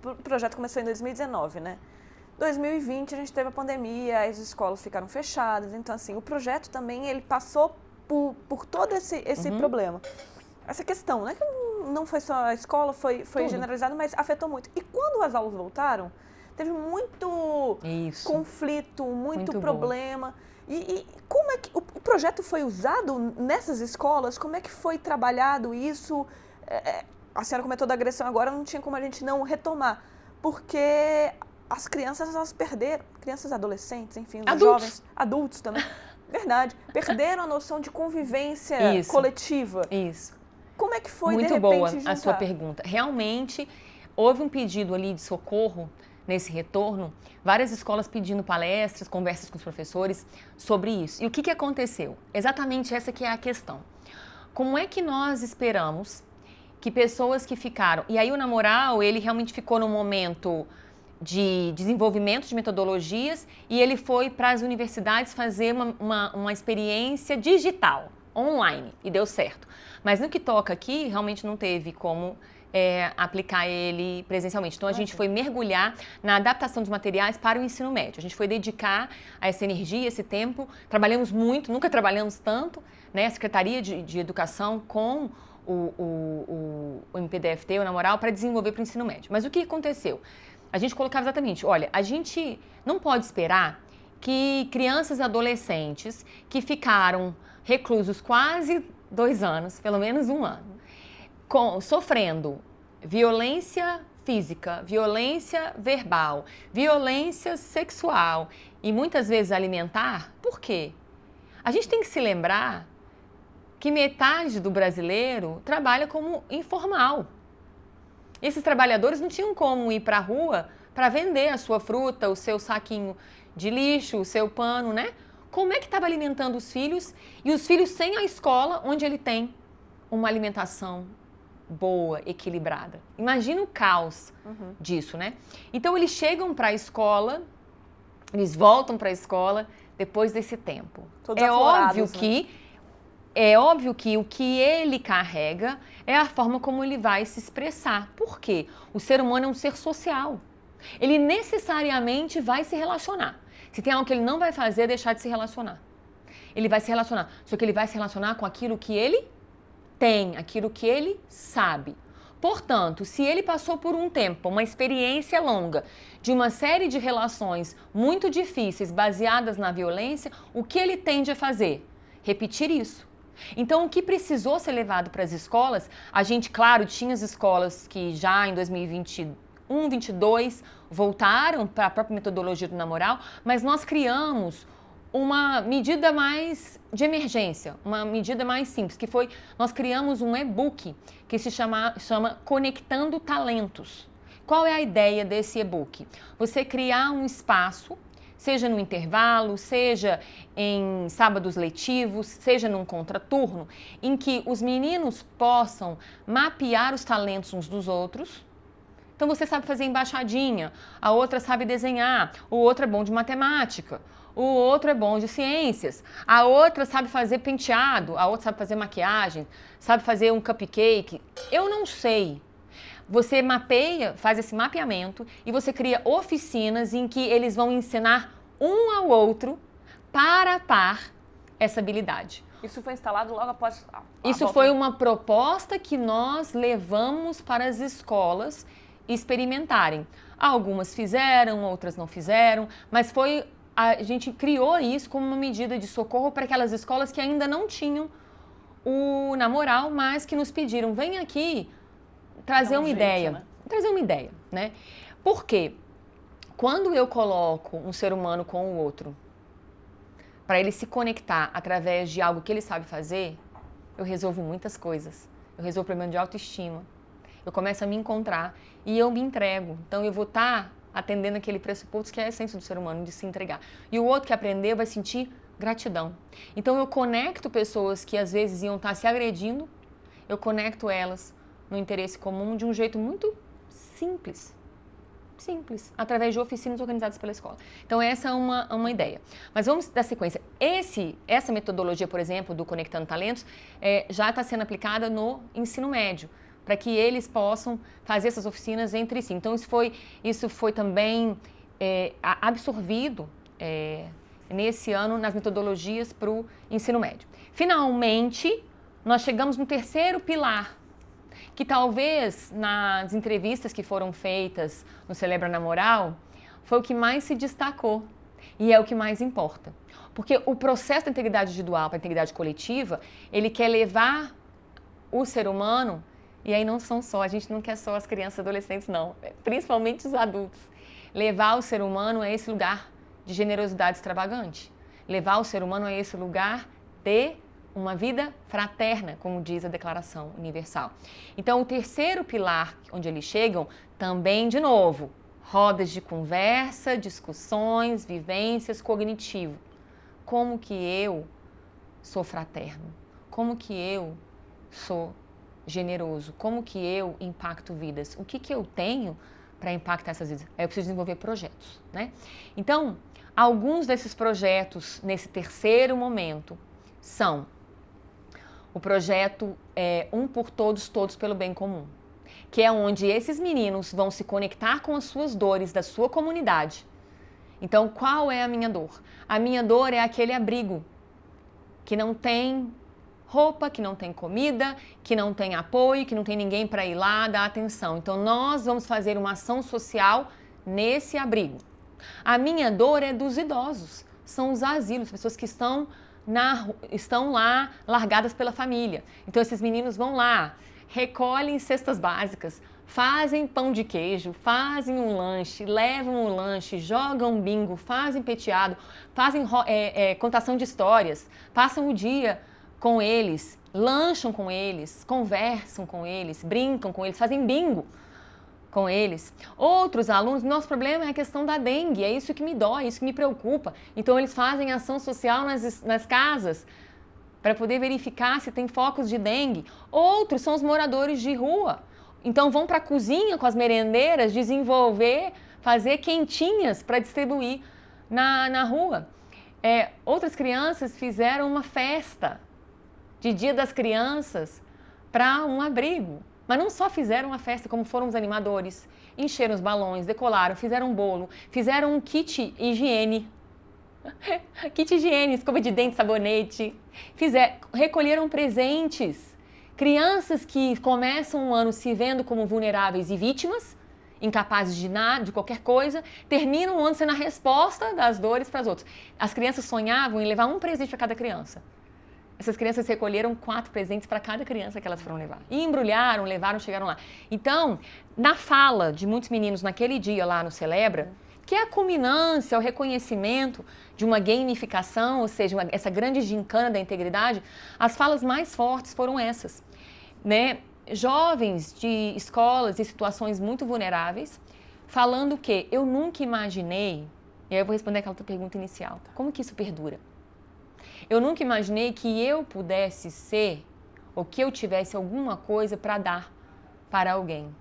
o projeto começou em 2019, né? 2020 a gente teve a pandemia, as escolas ficaram fechadas, então assim, o projeto também ele passou por todo esse problema. Essa questão, né? Que não foi só a escola, foi generalizado, mas afetou muito. E quando as aulas voltaram, teve muito conflito, muito problema. E como é que o projeto foi usado nessas escolas? Como é que foi trabalhado isso? A senhora comentou da agressão agora, não tinha como a gente não retomar. Porque as crianças, elas perderam, crianças, adolescentes, enfim, os jovens, adultos também, verdade, perderam a noção de convivência coletiva. Isso. Como é que foi, muito de repente, boa juntar? A sua pergunta. Realmente, houve um pedido ali de socorro nesse retorno, várias escolas pedindo palestras, conversas com os professores sobre isso. E o que aconteceu? Exatamente essa que é a questão. Como é que nós esperamos que pessoas que ficaram... E aí o Namoral, ele realmente ficou num momento de desenvolvimento de metodologias e ele foi para as universidades fazer uma experiência digital, online, e deu certo. Mas no que toca aqui, realmente não teve como aplicar ele presencialmente. Então, a gente foi mergulhar na adaptação dos materiais para o ensino médio. A gente foi dedicar a essa energia, esse tempo. Trabalhamos muito, nunca trabalhamos tanto, né? A Secretaria de Educação com o MPDFT, o Namoral, para desenvolver para o ensino médio. Mas o que aconteceu? A gente colocava exatamente, olha, a gente não pode esperar que crianças e adolescentes que ficaram reclusos quase 2 anos, pelo menos 1 ano, sofrendo violência física, violência verbal, violência sexual e muitas vezes alimentar. Por quê? A gente tem que se lembrar que metade do brasileiro trabalha como informal. Esses trabalhadores não tinham como ir para a rua para vender a sua fruta, o seu saquinho de lixo, o seu pano, né? Como é que estava alimentando os filhos e os filhos sem a escola onde ele tem uma alimentação boa, equilibrada? Imagina o caos disso, né? Então eles chegam para a escola, eles voltam para a escola depois desse tempo. Todos aflorados, É óbvio que o que ele carrega é a forma como ele vai se expressar. Por quê? O ser humano é um ser social. Ele necessariamente vai se relacionar. Se tem algo que ele não vai fazer, é deixar de se relacionar. Ele vai se relacionar, só que ele vai se relacionar com aquilo que ele tem, aquilo que ele sabe. Portanto, se ele passou por um tempo, uma experiência longa, de uma série de relações muito difíceis, baseadas na violência, o que ele tende a fazer? Repetir isso. Então, o que precisou ser levado para as escolas, a gente, claro, tinha as escolas que já em 2021, 2022, voltaram para a própria metodologia do Na Moral, mas nós criamos uma medida mais de emergência, uma medida mais simples, que foi, nós criamos um e-book que se chama Conectando Talentos. Qual é a ideia desse e-book? Você criar um espaço, seja no intervalo, seja em sábados letivos, seja num contraturno, em que os meninos possam mapear os talentos uns dos outros. Então você sabe fazer embaixadinha, a outra sabe desenhar, o outro é bom de matemática, o outro é bom de ciências, a outra sabe fazer penteado, a outra sabe fazer maquiagem, sabe fazer um cupcake. Eu não sei. Você mapeia, faz esse mapeamento e você cria oficinas em que eles vão ensinar um ao outro, par a par, essa habilidade. Isso foi instalado logo após Isso foi uma proposta que nós levamos para as escolas experimentarem. Algumas fizeram, outras não fizeram, mas a gente criou isso como uma medida de socorro para aquelas escolas que ainda não tinham o Na Moral, mas que nos pediram, vem aqui trazer uma ideia, né? Trazer uma ideia, né? Por quê? Quando eu coloco um ser humano com o outro, para ele se conectar através de algo que ele sabe fazer, eu resolvo muitas coisas. Eu resolvo o problema de autoestima. Eu começo a me encontrar e eu me entrego. Então, eu vou estar atendendo aquele pressuposto que é a essência do ser humano, de se entregar. E o outro que aprendeu vai sentir gratidão. Então, eu conecto pessoas que às vezes iam estar se agredindo, eu conecto elas no interesse comum de um jeito muito simples. Simples, através de oficinas organizadas pela escola. Então, essa é uma ideia. Mas vamos dar sequência. Essa metodologia, por exemplo, do Conectando Talentos, já está sendo aplicada no ensino médio, para que eles possam fazer essas oficinas entre si. Então, isso foi também absorvido nesse ano nas metodologias para o ensino médio. Finalmente, nós chegamos no terceiro pilar, que talvez nas entrevistas que foram feitas no Celebra Na Moral, foi o que mais se destacou e é o que mais importa. Porque o processo da integridade individual para a integridade coletiva, ele quer levar o ser humano, e aí não são só, a gente não quer só as crianças e adolescentes não, principalmente os adultos, levar o ser humano a esse lugar de generosidade extravagante, levar o ser humano a esse lugar de uma vida fraterna, como diz a Declaração Universal. Então, o terceiro pilar, onde eles chegam, também, de novo, rodas de conversa, discussões, vivências, cognitivo. Como que eu sou fraterno? Como que eu sou generoso? Como que eu impacto vidas? O que eu tenho para impactar essas vidas? Eu preciso desenvolver projetos, né? Então, alguns desses projetos, nesse terceiro momento, são o projeto Um por Todos, Todos pelo Bem Comum, que é onde esses meninos vão se conectar com as suas dores da sua comunidade. Então, qual é a minha dor? A minha dor é aquele abrigo que não tem roupa, que não tem comida, que não tem apoio, que não tem ninguém para ir lá dar atenção. Então, nós vamos fazer uma ação social nesse abrigo. A minha dor é dos idosos, são os asilos, pessoas que estão lá largadas pela família. Então, esses meninos vão lá, recolhem cestas básicas, fazem pão de queijo, fazem um lanche, levam um lanche, jogam bingo, fazem peteado, fazem contação de histórias, passam o dia com eles, lancham com eles, conversam com eles, brincam com eles, fazem bingo com eles. Outros alunos, nosso problema é a questão da dengue, é isso que me dói, é isso que me preocupa. Então, eles fazem ação social nas casas para poder verificar se tem focos de dengue. Outros são os moradores de rua. Então, vão para a cozinha com as merendeiras, fazer quentinhas para distribuir na rua. Outras crianças fizeram uma festa de Dia das Crianças para um abrigo. Mas não só fizeram a festa, como foram os animadores, encheram os balões, decolaram, fizeram um bolo, fizeram um kit higiene, escova de dente, sabonete, recolheram presentes. Crianças que começam o ano se vendo como vulneráveis e vítimas, incapazes de nada, de qualquer coisa, terminam o ano sendo a resposta das dores para as outras. As crianças sonhavam em levar um presente para cada criança. Essas crianças recolheram 4 presentes para cada criança que elas foram levar. E embrulharam, levaram, chegaram lá. Então, na fala de muitos meninos naquele dia lá no Celebra, que é a culminância, o reconhecimento de uma gamificação, ou seja, essa grande gincana da integridade, as falas mais fortes foram essas, né? Jovens de escolas e situações muito vulneráveis, falando que eu nunca imaginei, e aí eu vou responder aquela tua pergunta inicial, como que isso perdura? Eu nunca imaginei que eu pudesse ser, ou que eu tivesse alguma coisa para dar para alguém.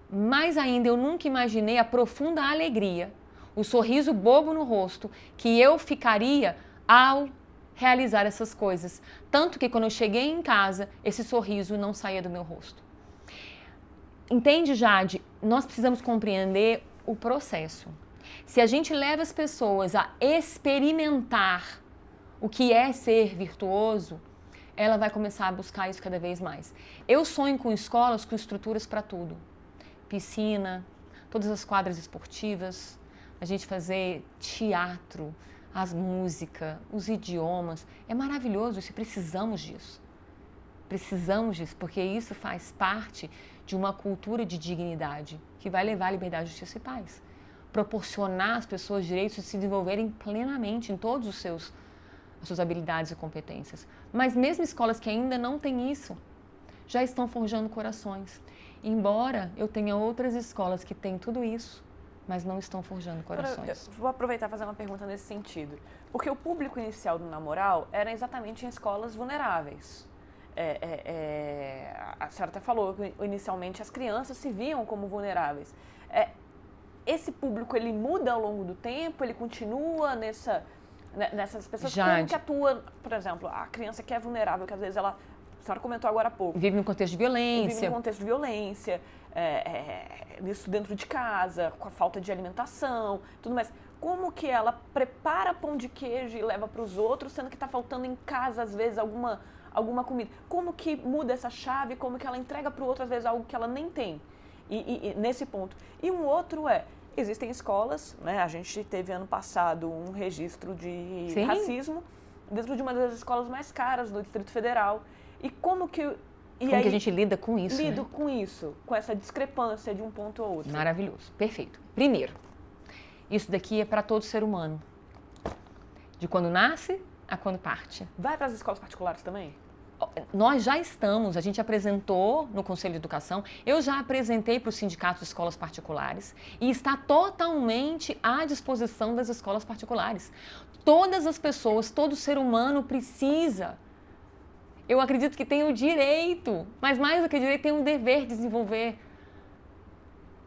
Mais ainda, eu nunca imaginei a profunda alegria, o sorriso bobo no rosto que eu ficaria ao realizar essas coisas. Tanto que quando eu cheguei em casa, esse sorriso não saía do meu rosto. Entende, Jade? Nós precisamos compreender o processo. Se a gente leva as pessoas a experimentar o que é ser virtuoso, ela vai começar a buscar isso cada vez mais. Eu sonho com escolas com estruturas para tudo. Piscina, todas as quadras esportivas, a gente fazer teatro, as músicas, os idiomas. É maravilhoso isso, precisamos disso. Precisamos disso, porque isso faz parte de uma cultura de dignidade que vai levar à liberdade, justiça e paz. Proporcionar às pessoas direitos de se desenvolverem plenamente em todos as suas habilidades e competências. Mas mesmo escolas que ainda não têm isso, já estão forjando corações. Embora eu tenha outras escolas que têm tudo isso, mas não estão forjando corações. Vou aproveitar e fazer uma pergunta nesse sentido. Porque o público inicial do Namoral era exatamente em escolas vulneráveis. A senhora até falou que inicialmente as crianças se viam como vulneráveis. Esse público, ele muda ao longo do tempo? Ele continua nessas pessoas? Jade. Como que atua, por exemplo, a criança que é vulnerável, que às vezes ela, a senhora comentou agora há pouco. Vive num contexto de violência. Vive num contexto de violência, isso dentro de casa, com a falta de alimentação, tudo mais. Como que ela prepara pão de queijo e leva para os outros, sendo que está faltando em casa, às vezes, alguma comida? Como que muda essa chave? Como que ela entrega para o outro, às vezes, algo que ela nem tem? E nesse ponto. E um outro existem escolas, né? A gente teve ano passado um registro de Sim. racismo dentro de uma das escolas mais caras do Distrito Federal. E como que... Como que a gente lida com isso, Lido com isso, com essa discrepância de um ponto ao outro. Maravilhoso, perfeito. Primeiro, isso daqui é para todo ser humano. De quando nasce a quando parte. Vai para as escolas particulares também? Nós já estamos, a gente apresentou no Conselho de Educação, eu já apresentei para o Sindicato de Escolas Particulares e está totalmente à disposição das escolas particulares. Todas as pessoas, todo ser humano precisa, eu acredito que tem o direito, mas mais do que direito, tem o dever de desenvolver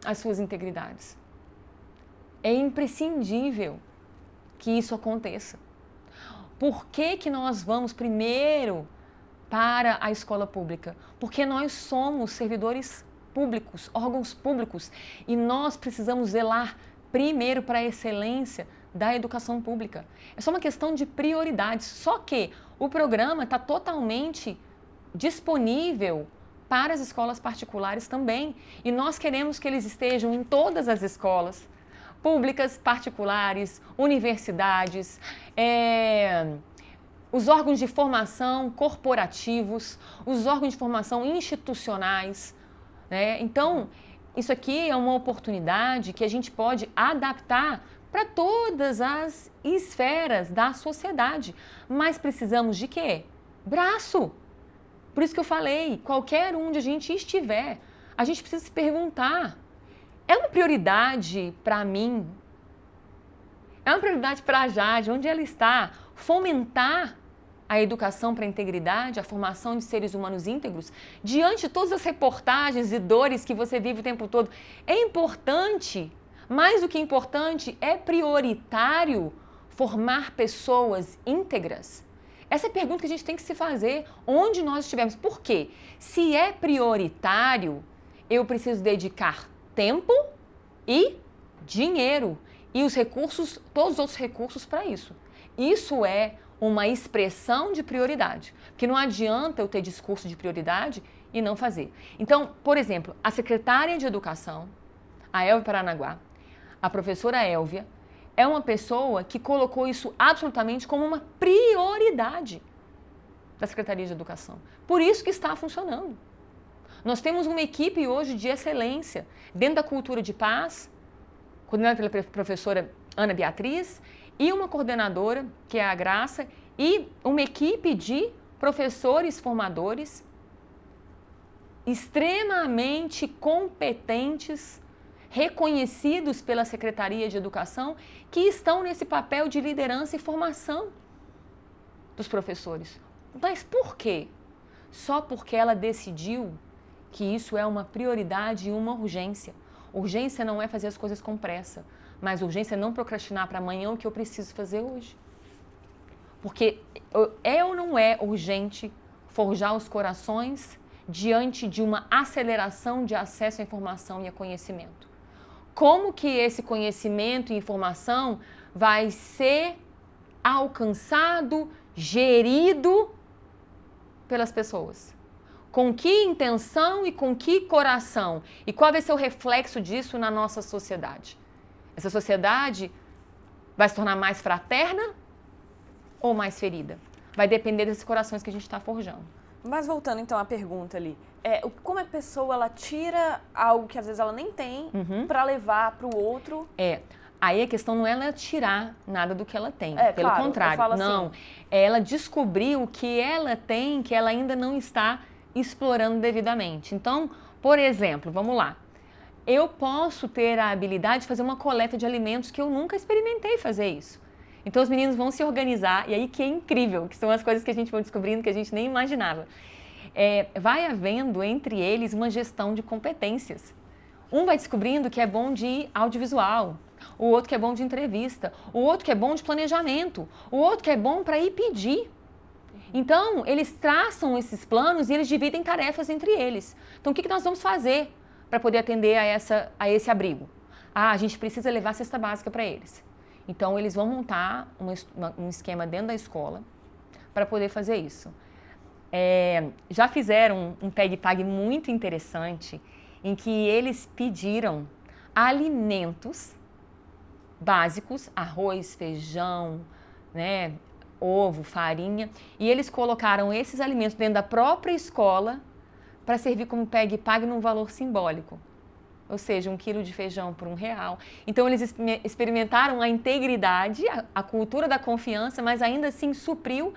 as suas integridades. É imprescindível que isso aconteça. Por que nós vamos primeiro para a escola pública? Porque nós somos servidores públicos, órgãos públicos, e nós precisamos zelar primeiro para a excelência da educação pública. É só uma questão de prioridades, só que o programa está totalmente disponível para as escolas particulares também, e nós queremos que eles estejam em todas as escolas públicas, particulares, universidades, os órgãos de formação corporativos, os órgãos de formação institucionais, né? Então, isso aqui é uma oportunidade que a gente pode adaptar para todas as esferas da sociedade. Mas precisamos de quê? Braço! Por isso que eu falei, qualquer onde a gente estiver, a gente precisa se perguntar, é uma prioridade para mim? É uma prioridade para a Jade, onde ela está, fomentar a educação para a integridade, a formação de seres humanos íntegros, diante de todas as reportagens e dores que você vive o tempo todo. É importante, mais do que importante, é prioritário formar pessoas íntegras? Essa é a pergunta que a gente tem que se fazer, onde nós estivermos. Por quê? Se é prioritário, eu preciso dedicar tempo e dinheiro e os recursos, todos os outros recursos para isso. Isso é uma expressão de prioridade, porque não adianta eu ter discurso de prioridade e não fazer. Então, por exemplo, a secretária de Educação, a Elvia Paranaguá, a professora Elvia, é uma pessoa que colocou isso absolutamente como uma prioridade da Secretaria de Educação. Por isso que está funcionando. Nós temos uma equipe hoje de excelência dentro da cultura de paz, coordenada pela professora Ana Beatriz, e uma coordenadora, que é a Graça, e uma equipe de professores formadores extremamente competentes, reconhecidos pela Secretaria de Educação, que estão nesse papel de liderança e formação dos professores. Mas por quê? Só porque ela decidiu que isso é uma prioridade e uma urgência. Urgência não é fazer as coisas com pressa, mas urgência é não procrastinar para amanhã o que eu preciso fazer hoje. Porque é ou não é urgente forjar os corações diante de uma aceleração de acesso à informação e a conhecimento? Como que esse conhecimento e informação vai ser alcançado, gerido pelas pessoas? Com que intenção e com que coração? E qual vai ser o reflexo disso na nossa sociedade? Essa sociedade vai se tornar mais fraterna ou mais ferida? Vai depender desses corações que a gente está forjando. Mas voltando então à pergunta ali, como a pessoa ela tira algo que às vezes ela nem tem para levar para o outro? Aí a questão não é ela tirar nada do que ela tem, pelo claro, contrário, não. Assim. É ela descobrir o que ela tem que ela ainda não está explorando devidamente. Então, por exemplo, vamos lá. Eu posso ter a habilidade de fazer uma coleta de alimentos que eu nunca experimentei fazer isso. Então os meninos vão se organizar, e aí que é incrível, que são as coisas que a gente vai descobrindo que a gente nem imaginava. Vai havendo entre eles uma gestão de competências. Um vai descobrindo que é bom de audiovisual, o outro que é bom de entrevista, o outro que é bom de planejamento, o outro que é bom para ir pedir. Então, eles traçam esses planos e eles dividem tarefas entre eles. Então, o que nós vamos fazer para poder atender a esse abrigo? A gente precisa levar a cesta básica para eles. Então, eles vão montar um esquema dentro da escola para poder fazer isso. Já fizeram um PEG-PAG muito interessante, em que eles pediram alimentos básicos, arroz, feijão, né, ovo, farinha, e eles colocaram esses alimentos dentro da própria escola para servir como PEG-PAG num valor simbólico. Ou seja, 1 quilo de feijão por R$1. Então, eles experimentaram a integridade, a cultura da confiança, mas ainda assim supriu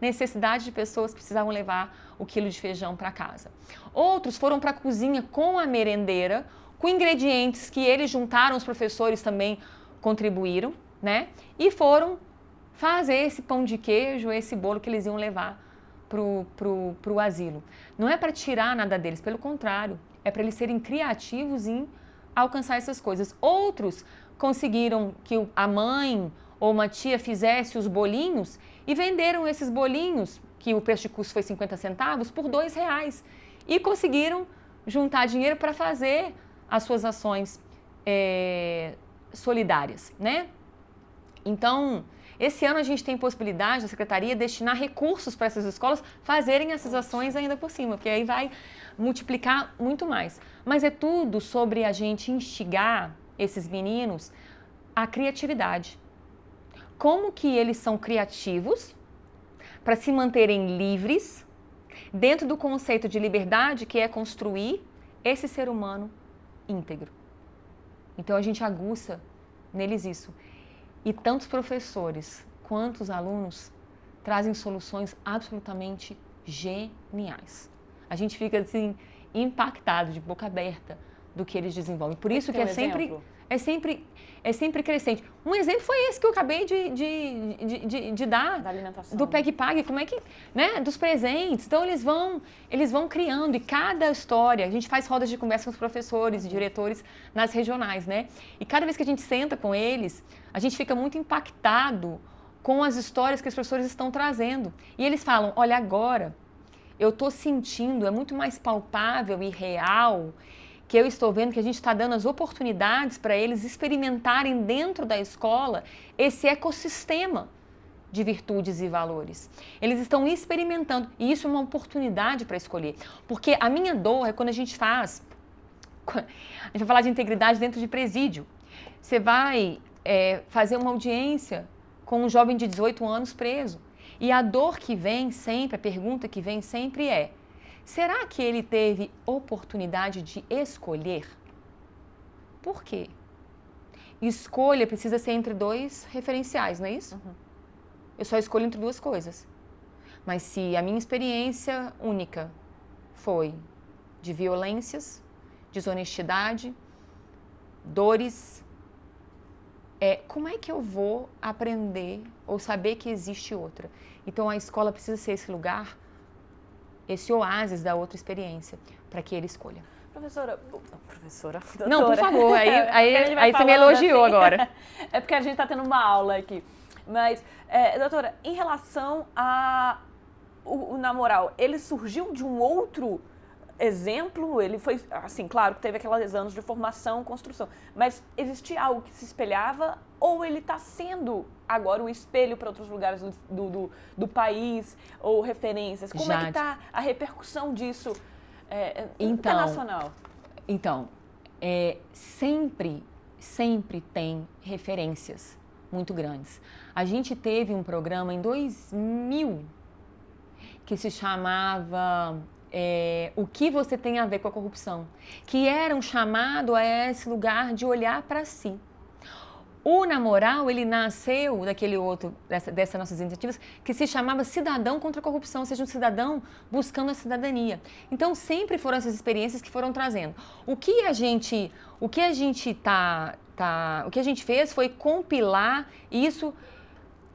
necessidade de pessoas que precisavam levar o quilo de feijão para casa. Outros foram para a cozinha com a merendeira, com ingredientes que eles juntaram, os professores também contribuíram, né? E foram fazer esse pão de queijo, esse bolo que eles iam levar pro asilo. Não é para tirar nada deles, pelo contrário, é para eles serem criativos em alcançar essas coisas. Outros conseguiram que a mãe ou uma tia fizesse os bolinhos e venderam esses bolinhos, que o preço de custo foi 50 centavos, por R$2. E conseguiram juntar dinheiro para fazer as suas ações solidárias, né? Então, esse ano a gente tem possibilidade da Secretaria destinar recursos para essas escolas fazerem essas ações ainda por cima, porque aí vai multiplicar muito mais. Mas é tudo sobre a gente instigar esses meninos à criatividade. Como que eles são criativos para se manterem livres dentro do conceito de liberdade, que é construir esse ser humano íntegro. Então a gente aguça neles isso. E tantos professores quanto os alunos trazem soluções absolutamente geniais. A gente fica assim impactado, de boca aberta, do que eles desenvolvem. Por isso que é sempre crescente. Um exemplo foi esse que eu acabei de dar, da alimentação, do PEG-PAG, como é que, né, dos presentes. Então eles vão criando, e cada história, a gente faz rodas de conversa com os professores e diretores nas regionais, né? E cada vez que a gente senta com eles, a gente fica muito impactado com as histórias que os professores estão trazendo. E eles falam, olha, agora eu estou sentindo, é muito mais palpável e real, que eu estou vendo que a gente está dando as oportunidades para eles experimentarem dentro da escola esse ecossistema de virtudes e valores. Eles estão experimentando, e isso é uma oportunidade para escolher. Porque a minha dor é quando a gente vai falar de integridade dentro de presídio. Você vai fazer uma audiência com um jovem de 18 anos preso. E a dor que vem sempre, a pergunta que vem sempre é: será que ele teve oportunidade de escolher? Por quê? Escolha precisa ser entre dois referenciais, não é isso? Uhum. Eu só escolho entre duas coisas. Mas se a minha experiência única foi de violências, desonestidade, dores, como é que eu vou aprender ou saber que existe outra? Então a escola precisa ser esse lugar, esse oásis da outra experiência, para que ele escolha. Professora, doutora. Não, por favor, aí você me elogiou assim, agora. É porque a gente está tendo uma aula aqui. Mas, doutora, em relação o namoral, ele surgiu de um outro exemplo? Ele foi, assim, claro que teve aqueles anos de formação, construção, mas existia algo que se espelhava ou ele está sendo agora um espelho para outros lugares do país ou referências? Como é que está a repercussão disso internacional? Então, sempre tem referências muito grandes. A gente teve um programa em 2000 que se chamava O que você tem a ver com a corrupção, que era um chamado a esse lugar de olhar para si. O Namoral, ele nasceu dessas nossas iniciativas, que se chamava Cidadão contra a Corrupção, ou seja, um cidadão buscando a cidadania. Então, sempre foram essas experiências que foram trazendo. O que a gente fez foi compilar isso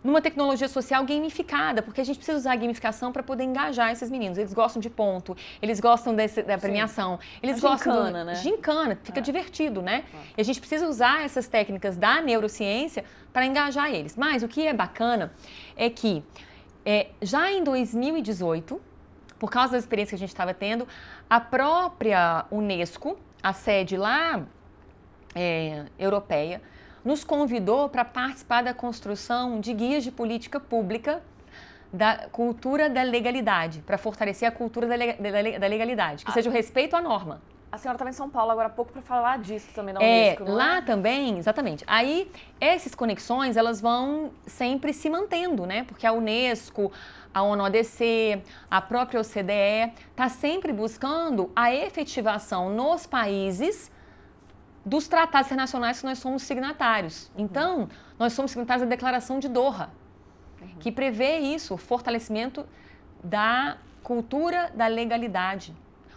numa tecnologia social gamificada, porque a gente precisa usar a gamificação para poder engajar esses meninos. Eles gostam de ponto, eles gostam da premiação, eles gostam gincana, né? Gincana, fica divertido, né? E a gente precisa usar essas técnicas da neurociência para engajar eles. Mas o que é bacana é que já em 2018, por causa das experiências que a gente estava tendo, a própria Unesco, a sede lá europeia, nos convidou para participar da construção de guias de política pública da cultura da legalidade, para fortalecer a cultura da legalidade, que seja o respeito à norma. A senhora estava em São Paulo agora há pouco para falar disso também da Unesco, não é? Lá também, exatamente. Aí, essas conexões, elas vão sempre se mantendo, né? Porque a Unesco, a ONU-ODC, a própria OCDE, está sempre buscando a efetivação nos países dos tratados internacionais que nós somos signatários. Então, nós somos signatários da Declaração de Doha, que prevê isso, o fortalecimento da cultura da legalidade,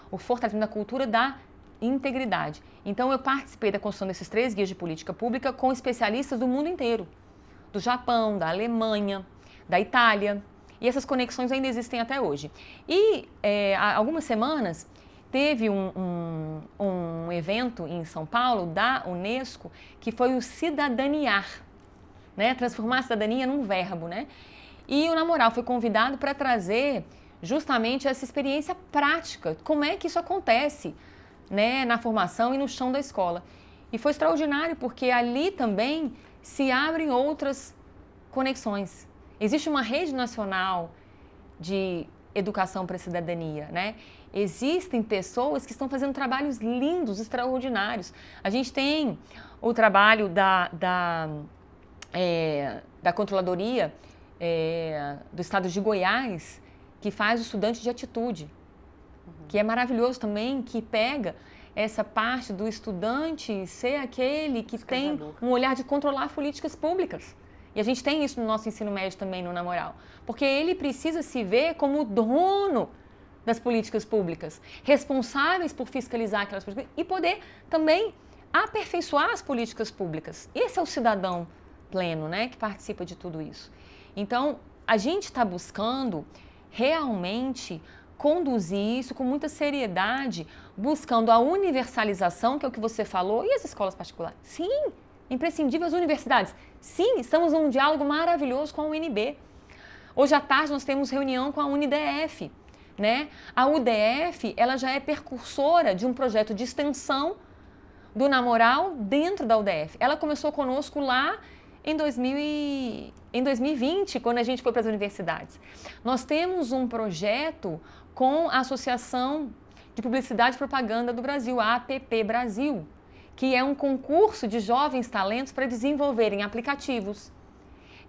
o fortalecimento da cultura da integridade. Então, eu participei da construção desses 3 guias de política pública com especialistas do mundo inteiro, do Japão, da Alemanha, da Itália, e essas conexões ainda existem até hoje. E, há algumas semanas, teve um evento em São Paulo, da Unesco, que foi o Cidadaniar, né? Transformar a cidadania num verbo, né? E o Namoral foi convidado para trazer justamente essa experiência prática, como é que isso acontece, né? Na formação e no chão da escola. E foi extraordinário, porque ali também se abrem outras conexões. Existe uma rede nacional de educação para a cidadania, né? Existem pessoas que estão fazendo trabalhos lindos, extraordinários. A gente tem o trabalho da Controladoria do Estado de Goiás, que faz o estudante de atitude, que é maravilhoso também, que pega essa parte do estudante ser aquele que tem um olhar de controlar políticas públicas. E a gente tem isso no nosso ensino médio também, no Namoral. Porque ele precisa se ver como o dono das políticas públicas, responsáveis por fiscalizar aquelas políticas e poder também aperfeiçoar as políticas públicas. Esse é o cidadão pleno, né, que participa de tudo isso. Então, a gente está buscando realmente conduzir isso com muita seriedade, buscando a universalização, que é o que você falou, e as escolas particulares. Sim, imprescindível as universidades. Sim, estamos num diálogo maravilhoso com a UNB. Hoje à tarde nós temos reunião com a UniDF, né? A UDF, ela já é precursora de um projeto de extensão do Namoral dentro da UDF. Ela começou conosco lá em 2020, quando a gente foi para as universidades. Nós temos um projeto com a Associação de Publicidade e Propaganda do Brasil, a APP Brasil, que é um concurso de jovens talentos para desenvolverem aplicativos,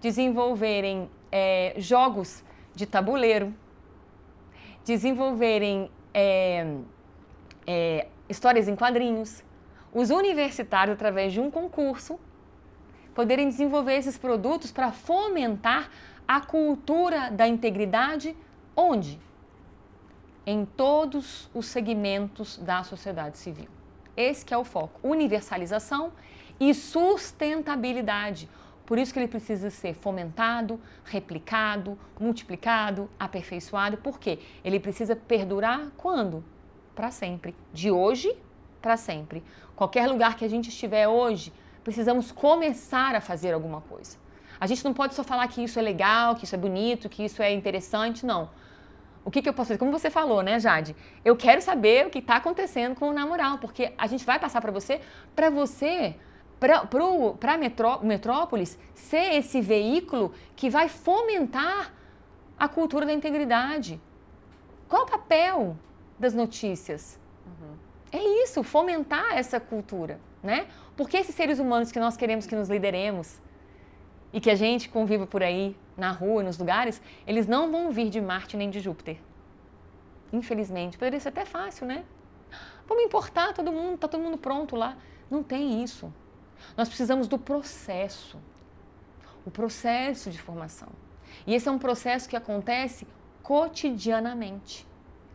desenvolverem jogos de tabuleiro, desenvolverem histórias em quadrinhos. Os universitários, através de um concurso, poderem desenvolver esses produtos para fomentar a cultura da integridade, onde? Em todos os segmentos da sociedade civil. Esse que é o foco, universalização e sustentabilidade. Por isso que ele precisa ser fomentado, replicado, multiplicado, aperfeiçoado. Por quê? Ele precisa perdurar quando? Para sempre. De hoje para sempre. Qualquer lugar que a gente estiver hoje, precisamos começar a fazer alguma coisa. A gente não pode só falar que isso é legal, que isso é bonito, que isso é interessante, não. O que eu posso fazer? Como você falou, né, Jade? Eu quero saber o que está acontecendo com o Na Moral, porque a gente vai passar para você, para Metrópolis ser esse veículo que vai fomentar a cultura da integridade. Qual o papel das notícias? É isso, fomentar essa cultura, né? Porque esses seres humanos que nós queremos que nos lideremos e que a gente conviva por aí, na rua, nos lugares, eles não vão vir de Marte nem de Júpiter. Infelizmente. Poderia ser até fácil, né? Vamos importar todo mundo, tá todo mundo pronto lá. Não tem isso. Nós precisamos do processo. O processo de formação. E esse é um processo que acontece cotidianamente,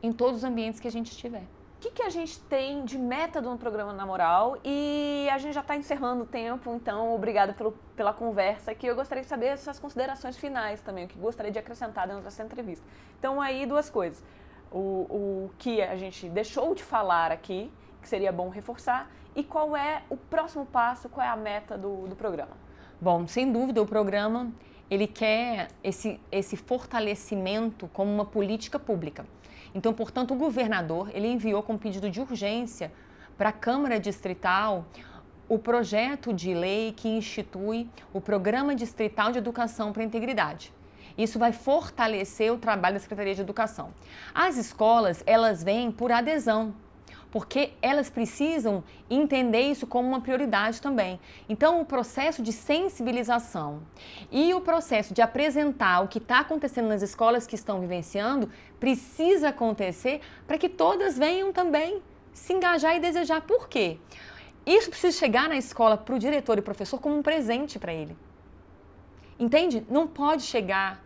em todos os ambientes que a gente estiver. O que a gente tem de método no programa Na Moral? E a gente já está encerrando o tempo, então obrigada pela conversa, que eu gostaria de saber essas considerações finais também, o que gostaria de acrescentar dentro dessa entrevista. Então aí duas coisas, o que a gente deixou de falar aqui, que seria bom reforçar, e qual é o próximo passo, qual é a meta do programa? Bom, sem dúvida o programa ele quer esse fortalecimento como uma política pública. Então, portanto, o governador ele enviou com pedido de urgência para a Câmara Distrital o projeto de lei que institui o Programa Distrital de Educação para a Integridade. Isso vai fortalecer o trabalho da Secretaria de Educação. As escolas, elas vêm por adesão, porque elas precisam entender isso como uma prioridade também. Então, o processo de sensibilização e o processo de apresentar o que está acontecendo nas escolas que estão vivenciando precisa acontecer para que todas venham também se engajar e desejar. Por quê? Isso precisa chegar na escola para o diretor e professor como um presente para ele. Entende? Não pode chegar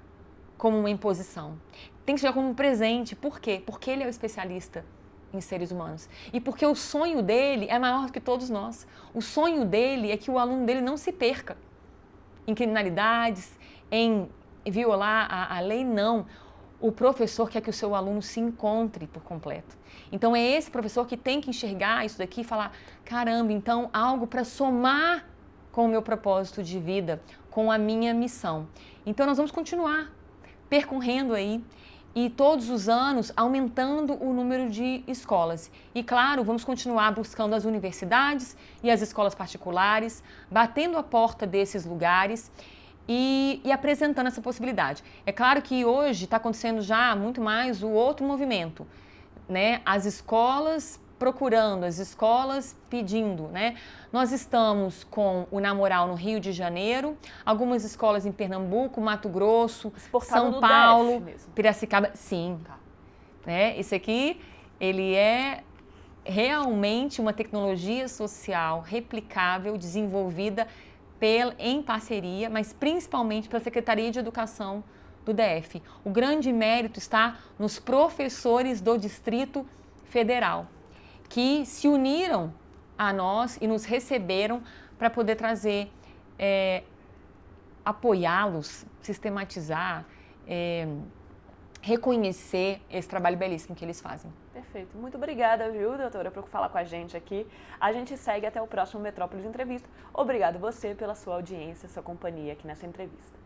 como uma imposição. Tem que chegar como um presente. Por quê? Porque ele é o especialista em seres humanos. E porque o sonho dele é maior do que todos nós. O sonho dele é que o aluno dele não se perca em criminalidades, em violar a lei, não. O professor quer que o seu aluno se encontre por completo. Então é esse professor que tem que enxergar isso daqui e falar, caramba, então algo para somar com o meu propósito de vida, com a minha missão. Então nós vamos continuar percorrendo aí e todos os anos aumentando o número de escolas. E claro, vamos continuar buscando as universidades e as escolas particulares, batendo a porta desses lugares e apresentando essa possibilidade. É claro que hoje está acontecendo já muito mais o outro movimento, né? As escolas procurando, as escolas pedindo, né? Nós estamos com o Na Moral no Rio de Janeiro, algumas escolas em Pernambuco, Mato Grosso, São Paulo, Piracicaba. Sim, né? Esse aqui, ele é realmente uma tecnologia social replicável, desenvolvida em parceria, mas principalmente pela Secretaria de Educação do DF. O grande mérito está nos professores do Distrito Federal, que se uniram a nós e nos receberam para poder trazer, apoiá-los, sistematizar, reconhecer esse trabalho belíssimo que eles fazem. Perfeito. Muito obrigada, viu, doutora, por falar com a gente aqui. A gente segue até o próximo Metrópolis Entrevista. Obrigado você pela sua audiência, sua companhia aqui nessa entrevista.